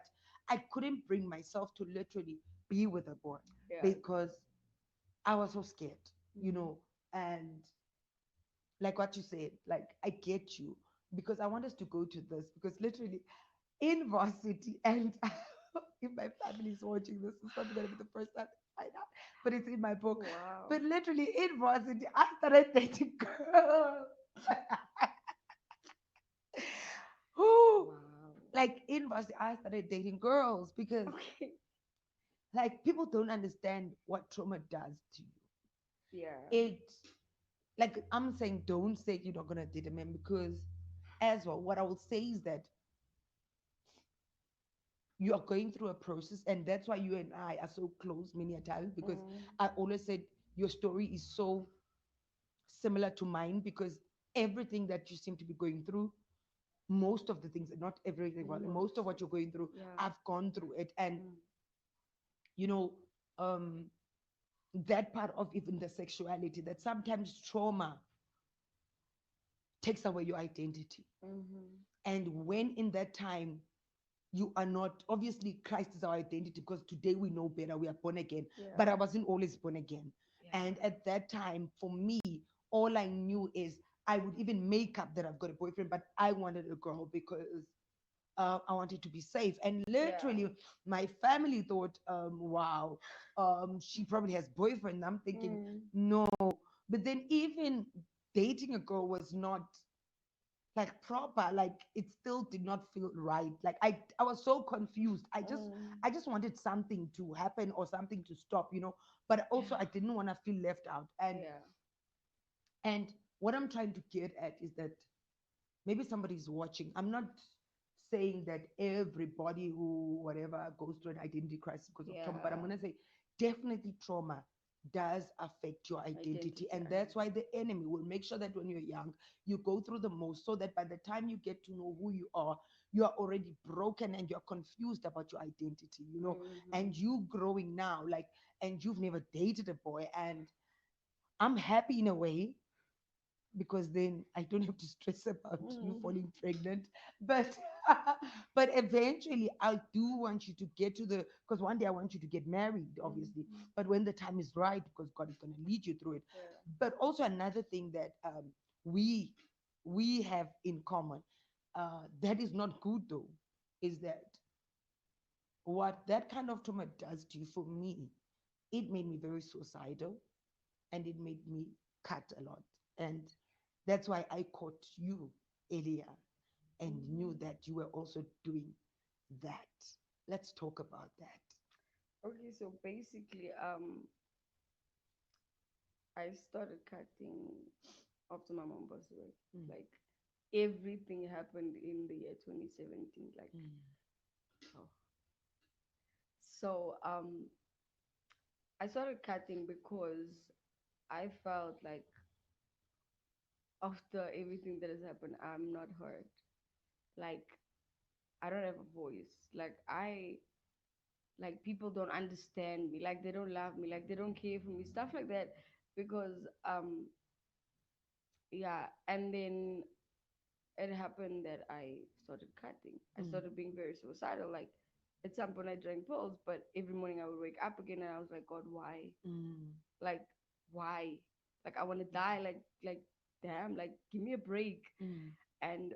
I couldn't bring myself to literally be with a boy Yeah. because I was so scared, you Mm. know. And like what you said, like, I get you because I want us to go to this because literally in varsity, and if my family is watching this, it's probably gonna be the first time they find out, but it's in my book. Wow. But literally in varsity, I started dating girls. Who, Wow. like in varsity, I started dating girls because Okay. like people don't understand what trauma does to you. Yeah. It, like I'm saying, don't say you're not gonna date a man because as well, what I will say is that you are going through a process, and that's why you and I are so close many a times because Mm, I always said your story is so similar to mine because everything that you seem to be going through, most of the things, not everything, but most of most. what you're going through, Yeah. I've gone through it. And Mm, you know, um, that part of even the sexuality, that sometimes trauma takes away your identity. mm-hmm. And when in that time you are not, obviously Christ is our identity because today we know better, we are born again, but I Yeah. wasn't always born again. Yeah. And at that time for me, all I knew is I would even make up that I've got a boyfriend, but I wanted a girl because I wanted to be safe. And Yeah. literally my family thought, wow, she probably has boyfriend. I'm thinking Mm, no. But then even dating a girl was not like proper, like it still did not feel right. Like I was so confused. i just mm, i just wanted something to happen or something to stop. But also yeah. I didn't want to feel left out. and Yeah. and what I'm trying to get at is that maybe somebody's watching. I'm not saying that everybody who whatever goes through an identity crisis because of trauma, but I'm Yeah. gonna say definitely trauma does affect your identity, Identity. and that's why the enemy will make sure that when you're young, you go through the most, so that by the time you get to know who you are already broken and you're confused about your identity, Mm-hmm. and you growing now, like, and you've never dated a boy, and I'm happy in a way because then I don't have to stress about you Mm-hmm. falling pregnant. But but eventually I do want you to get to the, because one day I want you to get married, obviously. Mm-hmm. But when the time is right, because God is going to lead you through it. Yeah. But also another thing that we we have in common, that is not good though, is that what that kind of trauma does to you, for me, it made me very suicidal, and it made me cut a lot. And that's why I caught you earlier and knew Mm-hmm. that you were also doing that. Let's talk about that. Okay, so basically, I started cutting after my mom passed away. Mm, Like everything happened in the year 2017. Like, mm, oh. So I started cutting because I felt like after everything that has happened, I'm not heard. Like I don't have a voice. Like people don't understand me. Like they don't love me. Like they don't care for me. Stuff like that. Because yeah, and then it happened that I started cutting. I mm, started being very suicidal. Like at some point I drank pills, but every morning I would wake up again and I was like, God, why? mm, Like why? Like I want to die. Like damn. Like give me a break. mm, And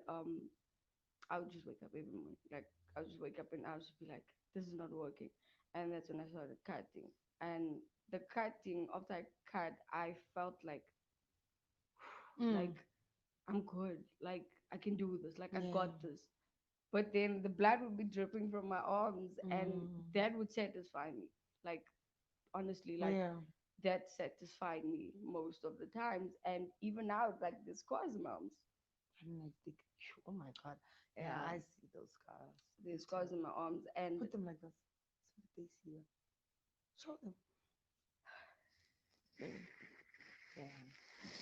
I would just wake up every morning. Like I would just wake up and I would just be like, this is not working. And that's when I started cutting. And the cutting after I cut, I felt mm. like I'm good. Like I can do this. Like I Yeah. got this. But then the blood would be dripping from my arms, and Mm, that would satisfy me. Like honestly, like yeah. that satisfied me most of the times. And even now, like the scars in my arms. I'm like, oh my God. Yeah, Yeah, I see those scars. the It's scars in my arms, and put them like this so that they see you. Show them. the, Yeah.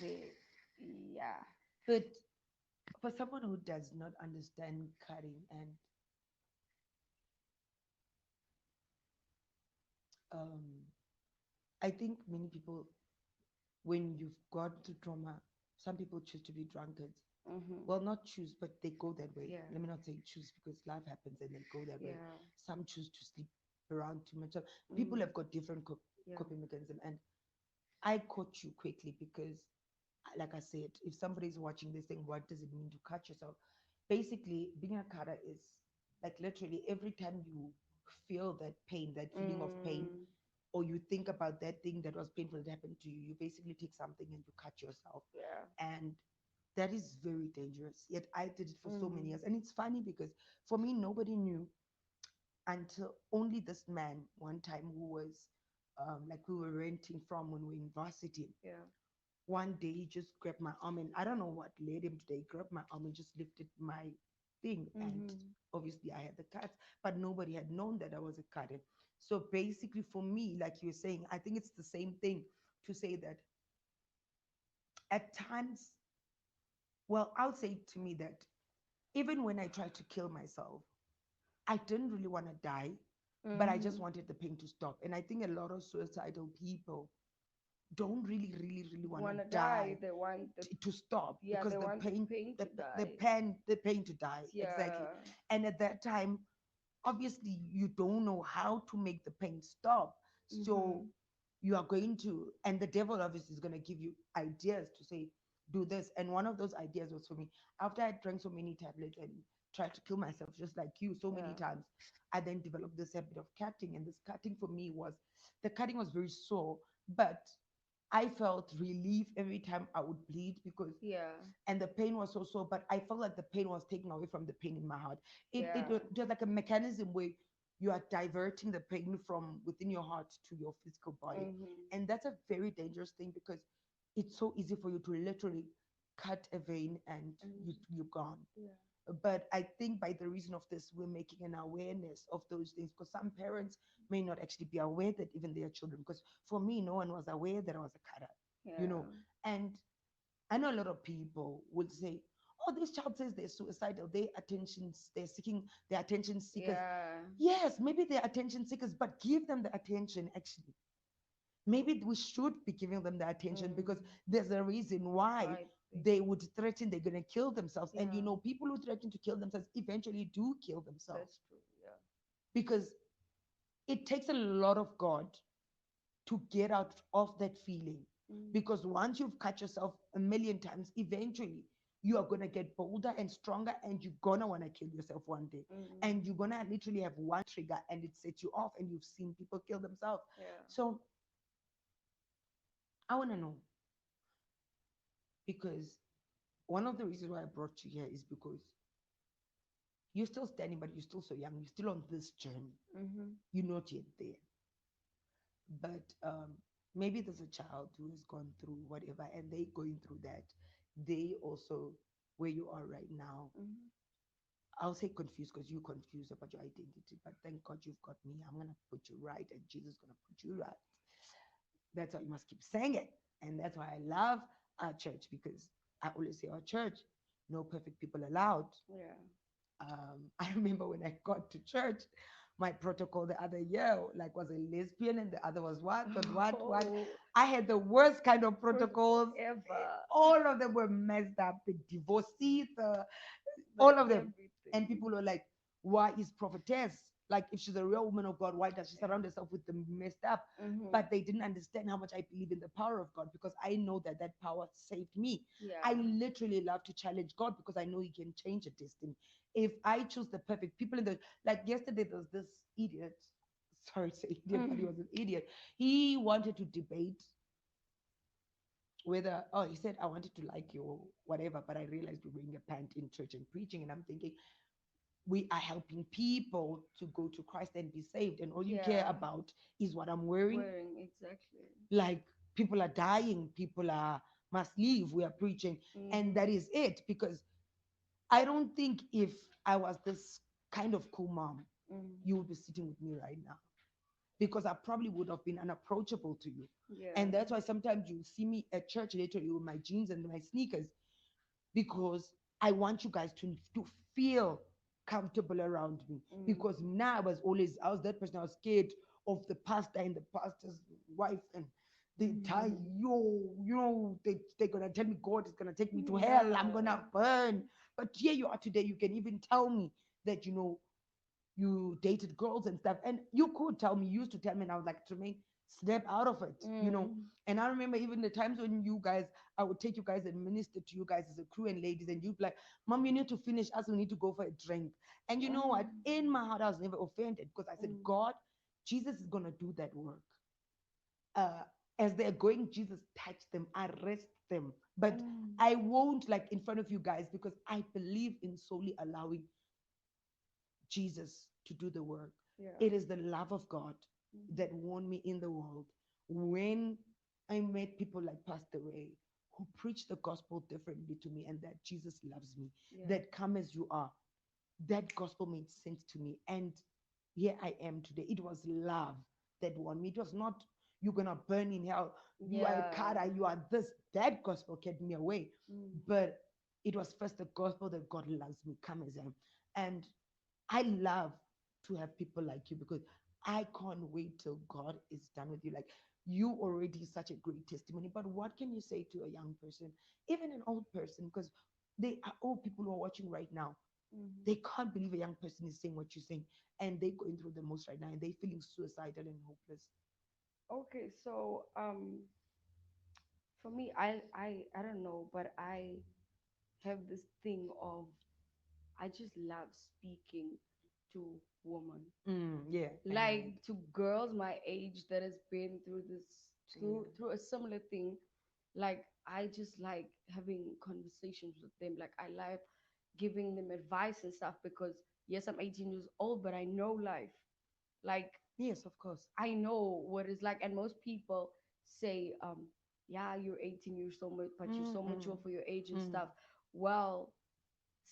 the yeah. But for someone who does not understand cutting, and um, I think many people, when you've gone through trauma, some people choose to be drunkards. Mm-hmm. Well, not choose, but they go that way. Yeah, Let me not say choose, because life happens and they go that way. yeah. Some choose to sleep around too much. So people Mm, have got different yeah. coping mechanism. And I caught you quickly because, like I said, if somebody's watching this thing, what does it mean to cut yourself? Basically, being a cutter is like literally every time you feel that pain, that feeling of pain, Mm, or you think about that thing that was painful that happened to you, you basically take something and you cut yourself. yeah. And that is very dangerous. Yet I did it for so many Mm, years. And it's funny because for me, nobody knew until only this man one time who was like we were renting from when we were in varsity. yeah. One day he just grabbed my arm, and I don't know what led him today. He grabbed my arm and just lifted my thing. And Mm-hmm. obviously I had the cuts, but nobody had known that I was a cutter. So basically for me, like you were saying, I think it's the same thing to say that at times, well, I would say to me that even when I tried to kill myself, I didn't really want to die, but I just Mm-hmm. wanted the pain to stop. And I think a lot of suicidal people don't really, really, really want to Wanna die? die They want the to stop, yeah. because They want the pain to die. the pain to die, exactly. Yeah. And at that time, obviously, you don't know how to make the pain stop. So Mm-hmm. you are going to, and the devil obviously is going to give you ideas to say, do this. And one of those ideas was for me, after I drank so many tablets and tried to kill myself, just like you, so many Yeah. times, I then developed this habit of cutting. And this cutting for me was, the cutting was very sore, but I felt relief every time I would bleed, because Yeah. and the pain was so sore, but I felt like the pain was taken away from the pain in my heart. It Yeah. was just like a mechanism where you are diverting the pain from within your heart to your physical body. Mm-hmm. And that's a very dangerous thing, because it's so easy for you to literally cut a vein and And you're gone. yeah. But I think by the reason of this, we're making an awareness of those things, because some parents may not actually be aware that even their children, because for me, no one was aware that I was a cutter, you Yeah. know. And I know a lot of people would say, oh, this child says they're suicidal, they're seeking, they're attention seekers. Yeah. Yes, maybe they're attention seekers, but give them the attention actually. Maybe we should be giving them the attention, Mm. because there's a reason why Right. they would threaten they're going to kill themselves. And Yeah. people who threaten to kill themselves eventually do kill themselves, That's true. Yeah. because it takes a lot of God to get out of that feeling. Mm. Because once you've cut yourself a million times, eventually you are going to get bolder and stronger, and you're going to want to kill yourself one day. Mm. And you're going to literally have one trigger and it sets you off, and you've seen people kill themselves. Yeah. So I want to know, because one of the reasons why I brought you here is because you're still standing, but you're still so young. You're still on this journey. Mm-hmm. You're not yet there. But maybe there's a child who has gone through whatever, and they going through that. They also, where you are right now, Mm-hmm. I'll say confused, because you're confused about your identity. But thank God you've got me. I'm gonna put you right, and Jesus is gonna put you right. That's why you must keep saying it. And that's why I love our church, because I always say our church, no perfect people allowed. Yeah. I remember when I got to church, my protocol the other year, like, was a lesbian, and the other was what. Oh, I had the worst kind of protocol protocols. ever. All of them were messed up. The divorcee, The all of them. And everything. people were like, why is prophetess? Like, if she's a real woman of God, why does she surround herself with the messed up? Mm-hmm. But they didn't understand how much I believe in the power of God, because I know that that power saved me. I Yeah. literally love to challenge God, because I know He can change a destiny. If I choose the perfect people in the, like yesterday, there was this idiot, sorry to say idiot, but he Mm. was an idiot. He wanted to debate whether, oh, he said, I wanted to like you or whatever, but I realized we're wearing a pant in church and preaching. And I'm thinking, we are helping people to go to Christ and be saved. And all you care Yeah. about is what I'm wearing. Wearing exactly. Like, people are dying, people are must leave, we are preaching. And Mm. that is it. Because I don't think if I was this kind of cool mom, Mm. you would be sitting with me right now, because I probably would have been unapproachable to you. Yeah. And that's why sometimes you see me at church literally with my jeans and my sneakers, because I want you guys to feel comfortable around me. Mm. Because now I was that person. I was scared of the pastor and the pastor's wife, and they tie Mm. they're gonna tell me God is gonna take me to hell. I'm gonna Yeah. burn. But here you are today. You can even tell me that you dated girls and stuff. And you could tell me, you used to tell me, and I was like, Tremaine, snap out of it. Mm. And I remember even the times when you guys, I would take you guys and minister to you guys as a crew and ladies, and you'd be like, Mom, you need to finish us, we need to go for a drink. And you know what? Mm. In my heart, I was never offended, because I said, Mm. God, Jesus is gonna do that work. uh, as they're going, Jesus touch them, arrest them. But Mm. I won't, like, in front of you guys, because I believe in solely allowing Jesus to do the work. Yeah. It is the love of God Mm. that won me in the world. When I met people like Pastor Ray, who preach the gospel differently to me, and that Jesus loves me, Yeah. that come as you are, that gospel made sense to me. And here I am today. It was love that won me. It was not, you're going to burn in hell, you are a Yeah. cara, you are this. That gospel kept me away. Mm. But it was first the gospel that God loves me, come as I am. And I love to have people like you, because I can't wait till God is done with you. Like, you already such a great testimony. But what can you say to a young person, even an old person? Because they are old people who are watching right now. Mm. They can't believe a young person is saying what you're saying, and they're going through the most right now, and they're feeling suicidal and hopeless. Okay, so for me, I don't know, but I have this thing of I just love speaking to women, Yeah, like to girls my age that has been through this through a similar thing. Like I just like having conversations with them. Like I like giving them advice and stuff because yes, I'm 18 years old, but I know life. Like yes, of course. I know what it's like, and most people say, yeah, you're 18, you're so much, but you're so Mm-mm. mature for your age and Mm. stuff. Well,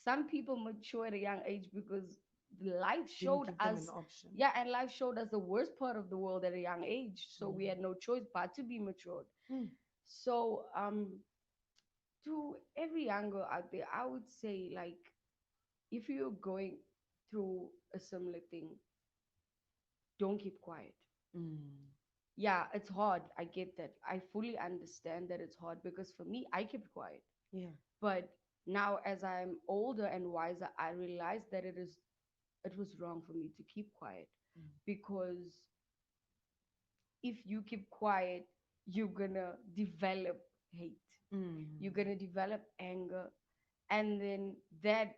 some people mature at a young age because life Didn't showed give them an us, option. yeah, and life showed us the worst part of the world at a young age. So we Mm. had no choice but to be matured. Mm. So to every young girl out there, I would say, like, if you're going through a similar thing, don't keep quiet. Mm. Yeah, it's hard. I get that. I fully understand that it's hard because for me, I kept quiet. Yeah. But now, as I'm older and wiser, I realize that it was wrong for me to keep quiet, Mm. because if you keep quiet, you're gonna develop hate. You're Mm. gonna develop anger, and then that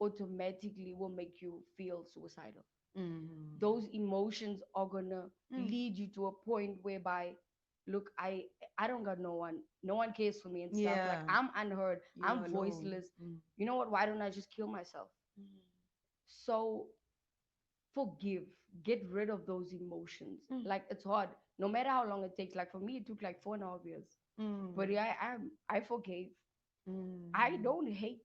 automatically will make you feel suicidal. Mm. Those emotions are gonna Mm. lead you to a point whereby, look, I don't got no one, no one cares for me and stuff, like Yeah. I'm unheard, You're I'm alone. voiceless. Mm. You know what, why don't I just kill myself? Mm. So forgive, get rid of those emotions. Mm. Like, it's hard, no matter how long it takes. Like for me, it took like 4.5 years, but Mm. yeah, I forgave. I Mm. don't hate.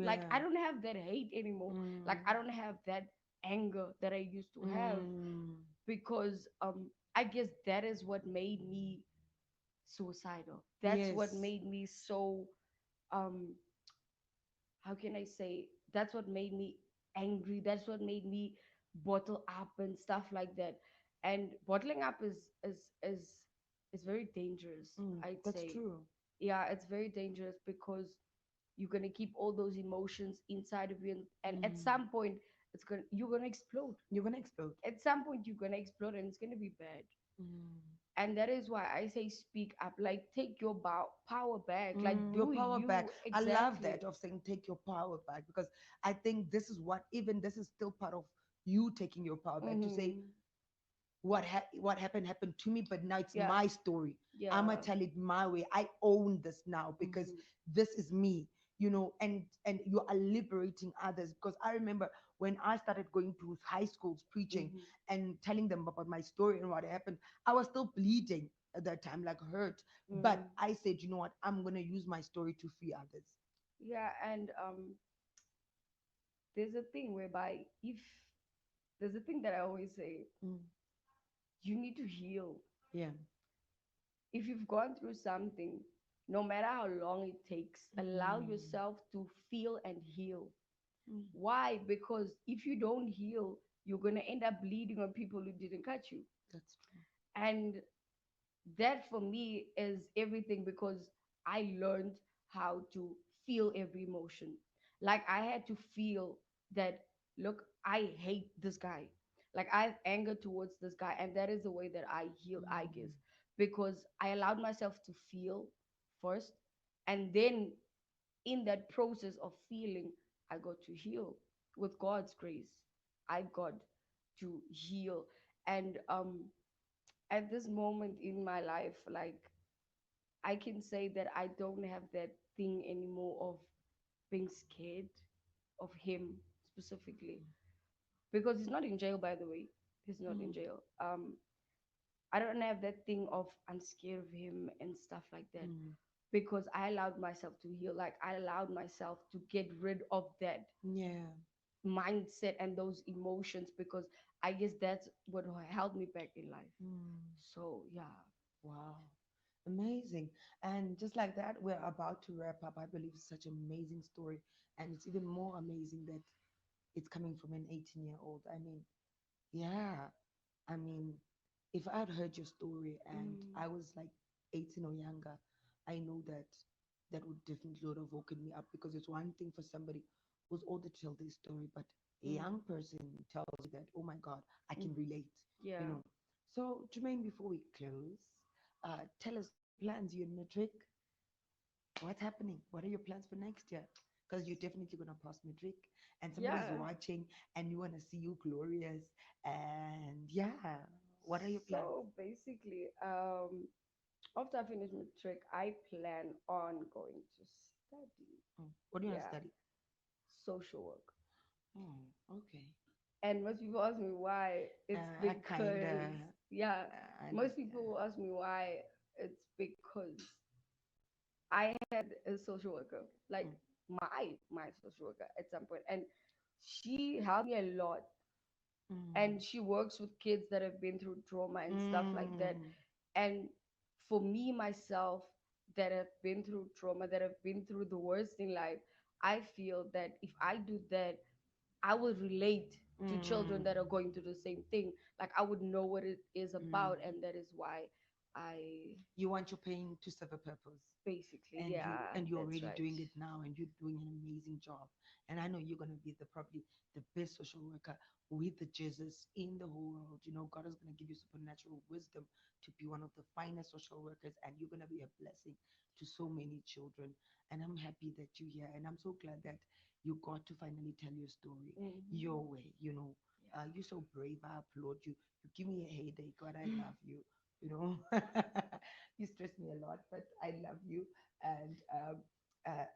Like, Yeah. I don't have that hate anymore. Like, Mm. I don't have that anger that I used to have, Mm. because I guess that is what made me suicidal. That's what Yes. made me so, um how can I say, that's what made me angry. That's what made me bottle up and stuff like that. And bottling up is very dangerous, Mm. I'd That's say. true. Yeah, it's very dangerous because you're gonna keep all those emotions inside of you, and at Mm. some point you're gonna explode. You're gonna explode. At some point you're gonna explode, and it's gonna be bad. Mm. And that is why I say speak up, like take your power back, like Mm, your do power back. you I love exactly. that of saying take your power back because I think this is what even this is still part of you taking your power back to say Hmm. what happened to me, but now it's Yeah, my story. I'm gonna yeah. tell it my way. I own this now because Hmm. this is me, and you are liberating others. Because I remember when I started going to high schools preaching Hmm. and telling them about my story and what happened, I was still bleeding at that time, like hurt. But Mm. I said, you know what, I'm gonna use my story to free others. Yeah, and there's a thing whereby, if there's a thing that I always say, Mm. you need to heal. Yeah. If you've gone through something, no matter how long it takes, allow Mm. yourself to feel and heal. Mm. Why? Because if you don't heal, you're going to end up bleeding on people who didn't cut you. That's true. And that for me is everything, because I learned how to feel every emotion. Like, I had to feel that, look, I hate this guy. Like, I have anger towards this guy. And that is the way that I heal, I guess, Mm. because I allowed myself to feel first. And then in that process of feeling, I got to heal with God's grace. I got to heal. And at this moment in my life, like, I can say that I don't have that thing anymore of being scared of him specifically, because he's not in jail, by the way. He's not in Mm. jail. I don't have that thing of I'm scared of him and stuff like that, Mm. because I allowed myself to heal. Like, I allowed myself to get rid of that Yeah. mindset and those emotions, because I guess that's what held me back in life. Mm. So yeah. Wow. Amazing. And just like that, we're about to wrap up. I believe it's such an amazing story. And it's even more amazing that it's coming from an 18-year-old. I mean, yeah. I mean, if I'd heard your story and Mm, I was like 18 or younger, I know that that would definitely would have woken me up because it's one thing for somebody who's older to tell their story, but a mm, young person tells you that, oh my God, I mm. can relate, you Yeah. know. So, Jermaine, before we close, tell us plans. You're in matric. What's happening? What are your plans for next year? Because you're definitely going to pass matric and somebody's Yeah. watching and you want to see you glorious. And yeah, what are your plans? So basically, after I finish my trick, I plan on going to study. Mm. What do you want to Yeah, study? social work. Oh, okay. And most people ask me why. It's I kind of because, yeah, most people understand. will ask me why. It's because I had a social worker. Like, Mm. my social worker at some point, and she helped me a lot. Mm. And she works with kids that have been through trauma and stuff like that. Mm. And for me myself, that have been through trauma, that have been through the worst in life, I feel that if I do that, I will relate to children Mm. that are going through the same thing. Like I would know what it is Mm. about, and that is why I You want your pain to serve a purpose, basically, and you yeah, and you're that's already right. doing it now, and you're doing an amazing job. And I know you're gonna be the probably the best social worker with the Jesus in the whole world. You know, God is gonna give you supernatural wisdom to be one of the finest social workers, and you're gonna be a blessing to so many children. And I'm happy that you're here, and I'm so glad that you got to finally tell your story Hmm. your way. You know, you're so brave. I applaud you. You give me a headache, but I Yeah. love you. You know, you stress me a lot, but I love you. And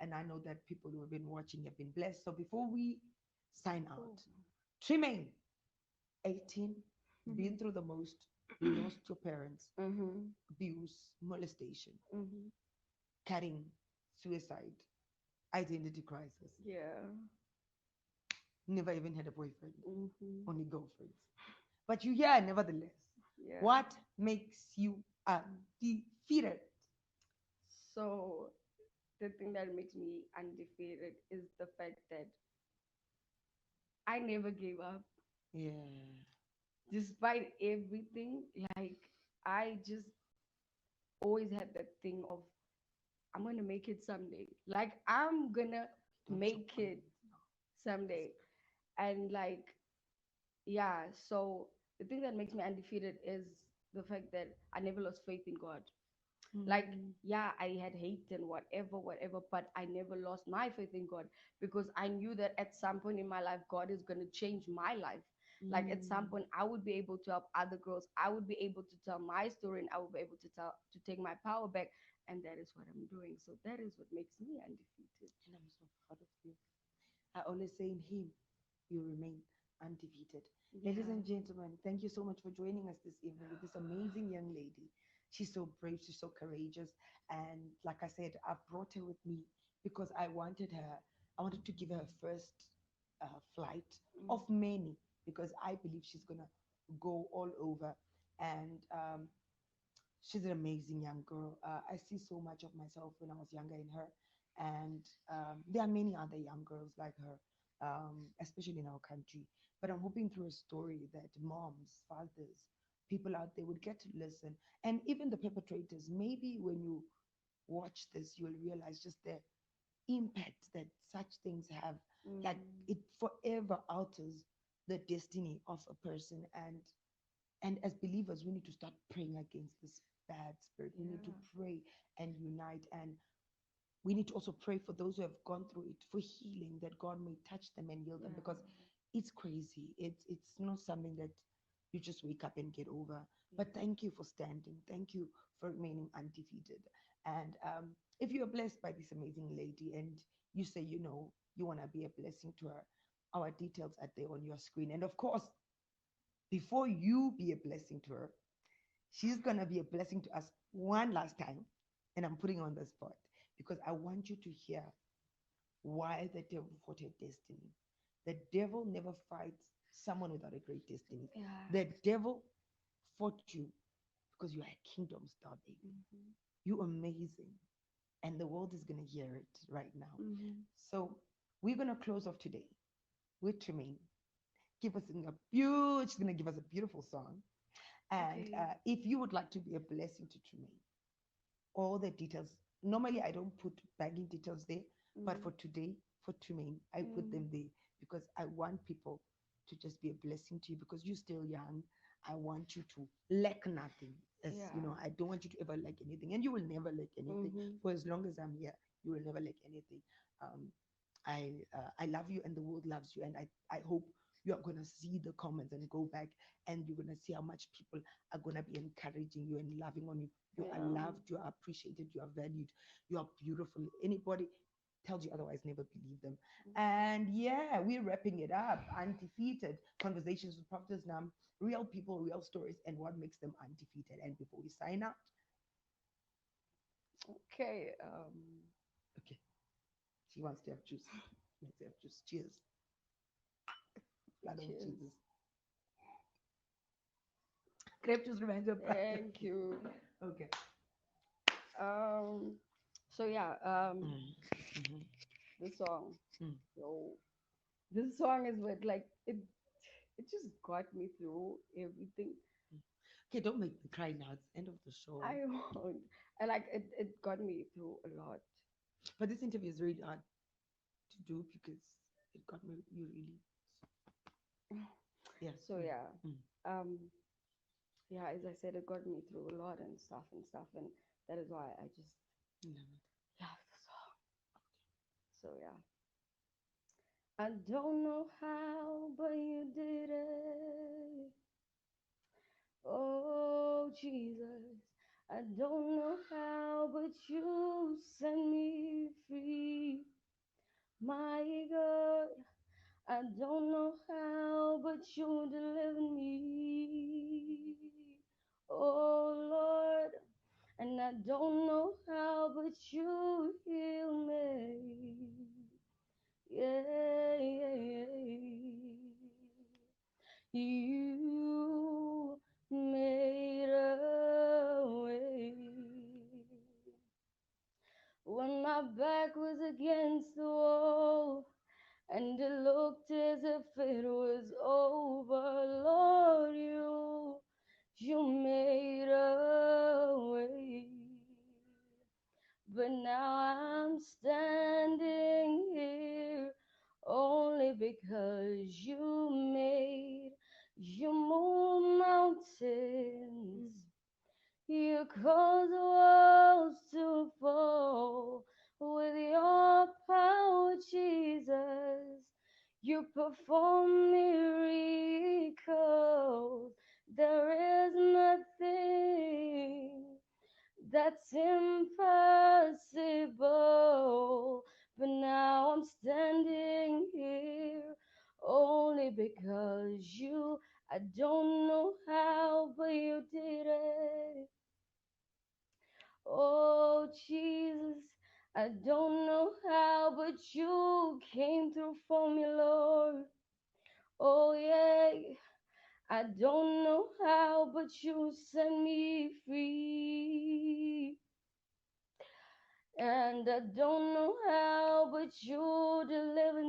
and I know that people who have been watching have been blessed. So before we sign out, Oh. Tremaine, 18, been through the most, lost your parents, Hmm. abuse, molestation, Hmm. cutting, suicide, identity crisis, Yeah. never even had a boyfriend, Hmm. only girlfriends. But you here nevertheless. Yeah. What makes you undefeated? So the thing that makes me undefeated is the fact that I never gave up Yeah. despite everything. Like I just always had that thing of I'm gonna make it someday. Like I'm gonna Don't choke make on it me now. someday. And like yeah, so the thing that makes me undefeated is the fact that I never lost faith in God. Like Mm, yeah, I had hate and whatever, but I never lost my faith in God because I knew that at some point in my life God is going to change my life. Like at some mm, point I would be able to help other girls, I would be able to tell my story, and I would be able to take my power back. And that is what I'm doing, so that is what makes me undefeated. and I'm so proud of you. I always say in Him, you remain undefeated. Ladies Yeah. and gentlemen, thank you so much for joining us this evening with this amazing young lady. She's so brave, she's so courageous. And like I said, I brought her with me because I wanted to give her a first flight of Mm. many because I believe she's going to go all over. And she's an amazing young girl. I see so much of myself when I was younger in her, and there are many other young girls like her, especially in our country. But I'm hoping through a story that moms, fathers, people out there would get to listen, and even the perpetrators. Maybe when you watch this, you'll realize just the impact that such things have. Like Mm. it forever alters the destiny of a person, and as believers, we need to start praying against this bad spirit. We need to Yeah. pray and unite. And we need to also pray for those who have gone through it for healing, that God may touch them and heal them Yeah. because it's crazy. It's not something that you just wake up and get over. But Yeah. thank you for standing. Thank you for remaining undefeated. And if you are blessed by this amazing lady and you say, you know, you want to be a blessing to her, our details are there on your screen. And of course, before you be a blessing to her, she's going to be a blessing to us one last time. And I'm putting on the spot because I want you to hear why the devil fought her destiny. The devil never fights someone without a great destiny. Yeah. The devil fought you because you are a kingdom star, baby. Hmm. You're amazing. And the world is going to hear it right now. Hmm. So we're going to close off today with Tremaine. Give us a beautiful, she's going to give us a beautiful song. And Okay. if you would like to be a blessing to Tremaine, all the details. Normally, I don't put banking details there, but Mm. for today, for Tremaine, I put Mm. them there because I want people to just be a blessing to you because you're still young. I want you to lack nothing. As you Yeah. know, I don't want you to ever lack anything, and you will never lack anything. Hmm. For as long as I'm here, you will never lack anything. Um, I love you, and the world loves you, and I hope you are gonna see the comments and go back, and you're gonna see how much people are gonna be encouraging you and loving on you. You are Yeah. loved, you are appreciated, you are valued, you are beautiful. Anybody tells you otherwise, never believe them. And yeah, we're wrapping it up. Undefeated conversations with Prophetess Nam, real people, real stories, and what makes them undefeated. And before we sign out, Okay. okay, She wants to have juice. Let's have juice. Cheers. Blood of Cheers. Jesus. Grape juice reminds me of blood. Thank you. Okay. Um, so yeah, Mhm. the song. Mm. Yo, this song is what like it just got me through everything. Okay, don't make me cry now. It's end of the show. I want. I like it got me through a lot. But this interview is really hard to do because it got me you really. Yeah. So yeah. Mm. Um yeah, as I said, it got me through a lot and stuff, and that is why I just Mm. love the song. So yeah. I don't know how, but you did it. Oh Jesus. I don't know how, but you set me free. My God, I don't know how, but you delivered me. Oh Lord, and I don't know how, but you heal me. Yeah, yeah, yeah. You made a way when my back was against the wall and it looked as if it was over. Lord, you made a way. But now I'm standing here only because you move mountains. You cause walls to fall with your power, Jesus. You perform miracles. There is nothing that's impossible. But now I'm standing here only because I don't know how, but you did it. Oh, Jesus, I don't know how, but you came through for me, Lord. Oh, yeah. I don't know how, but you set me free. And I don't know how, but you delivered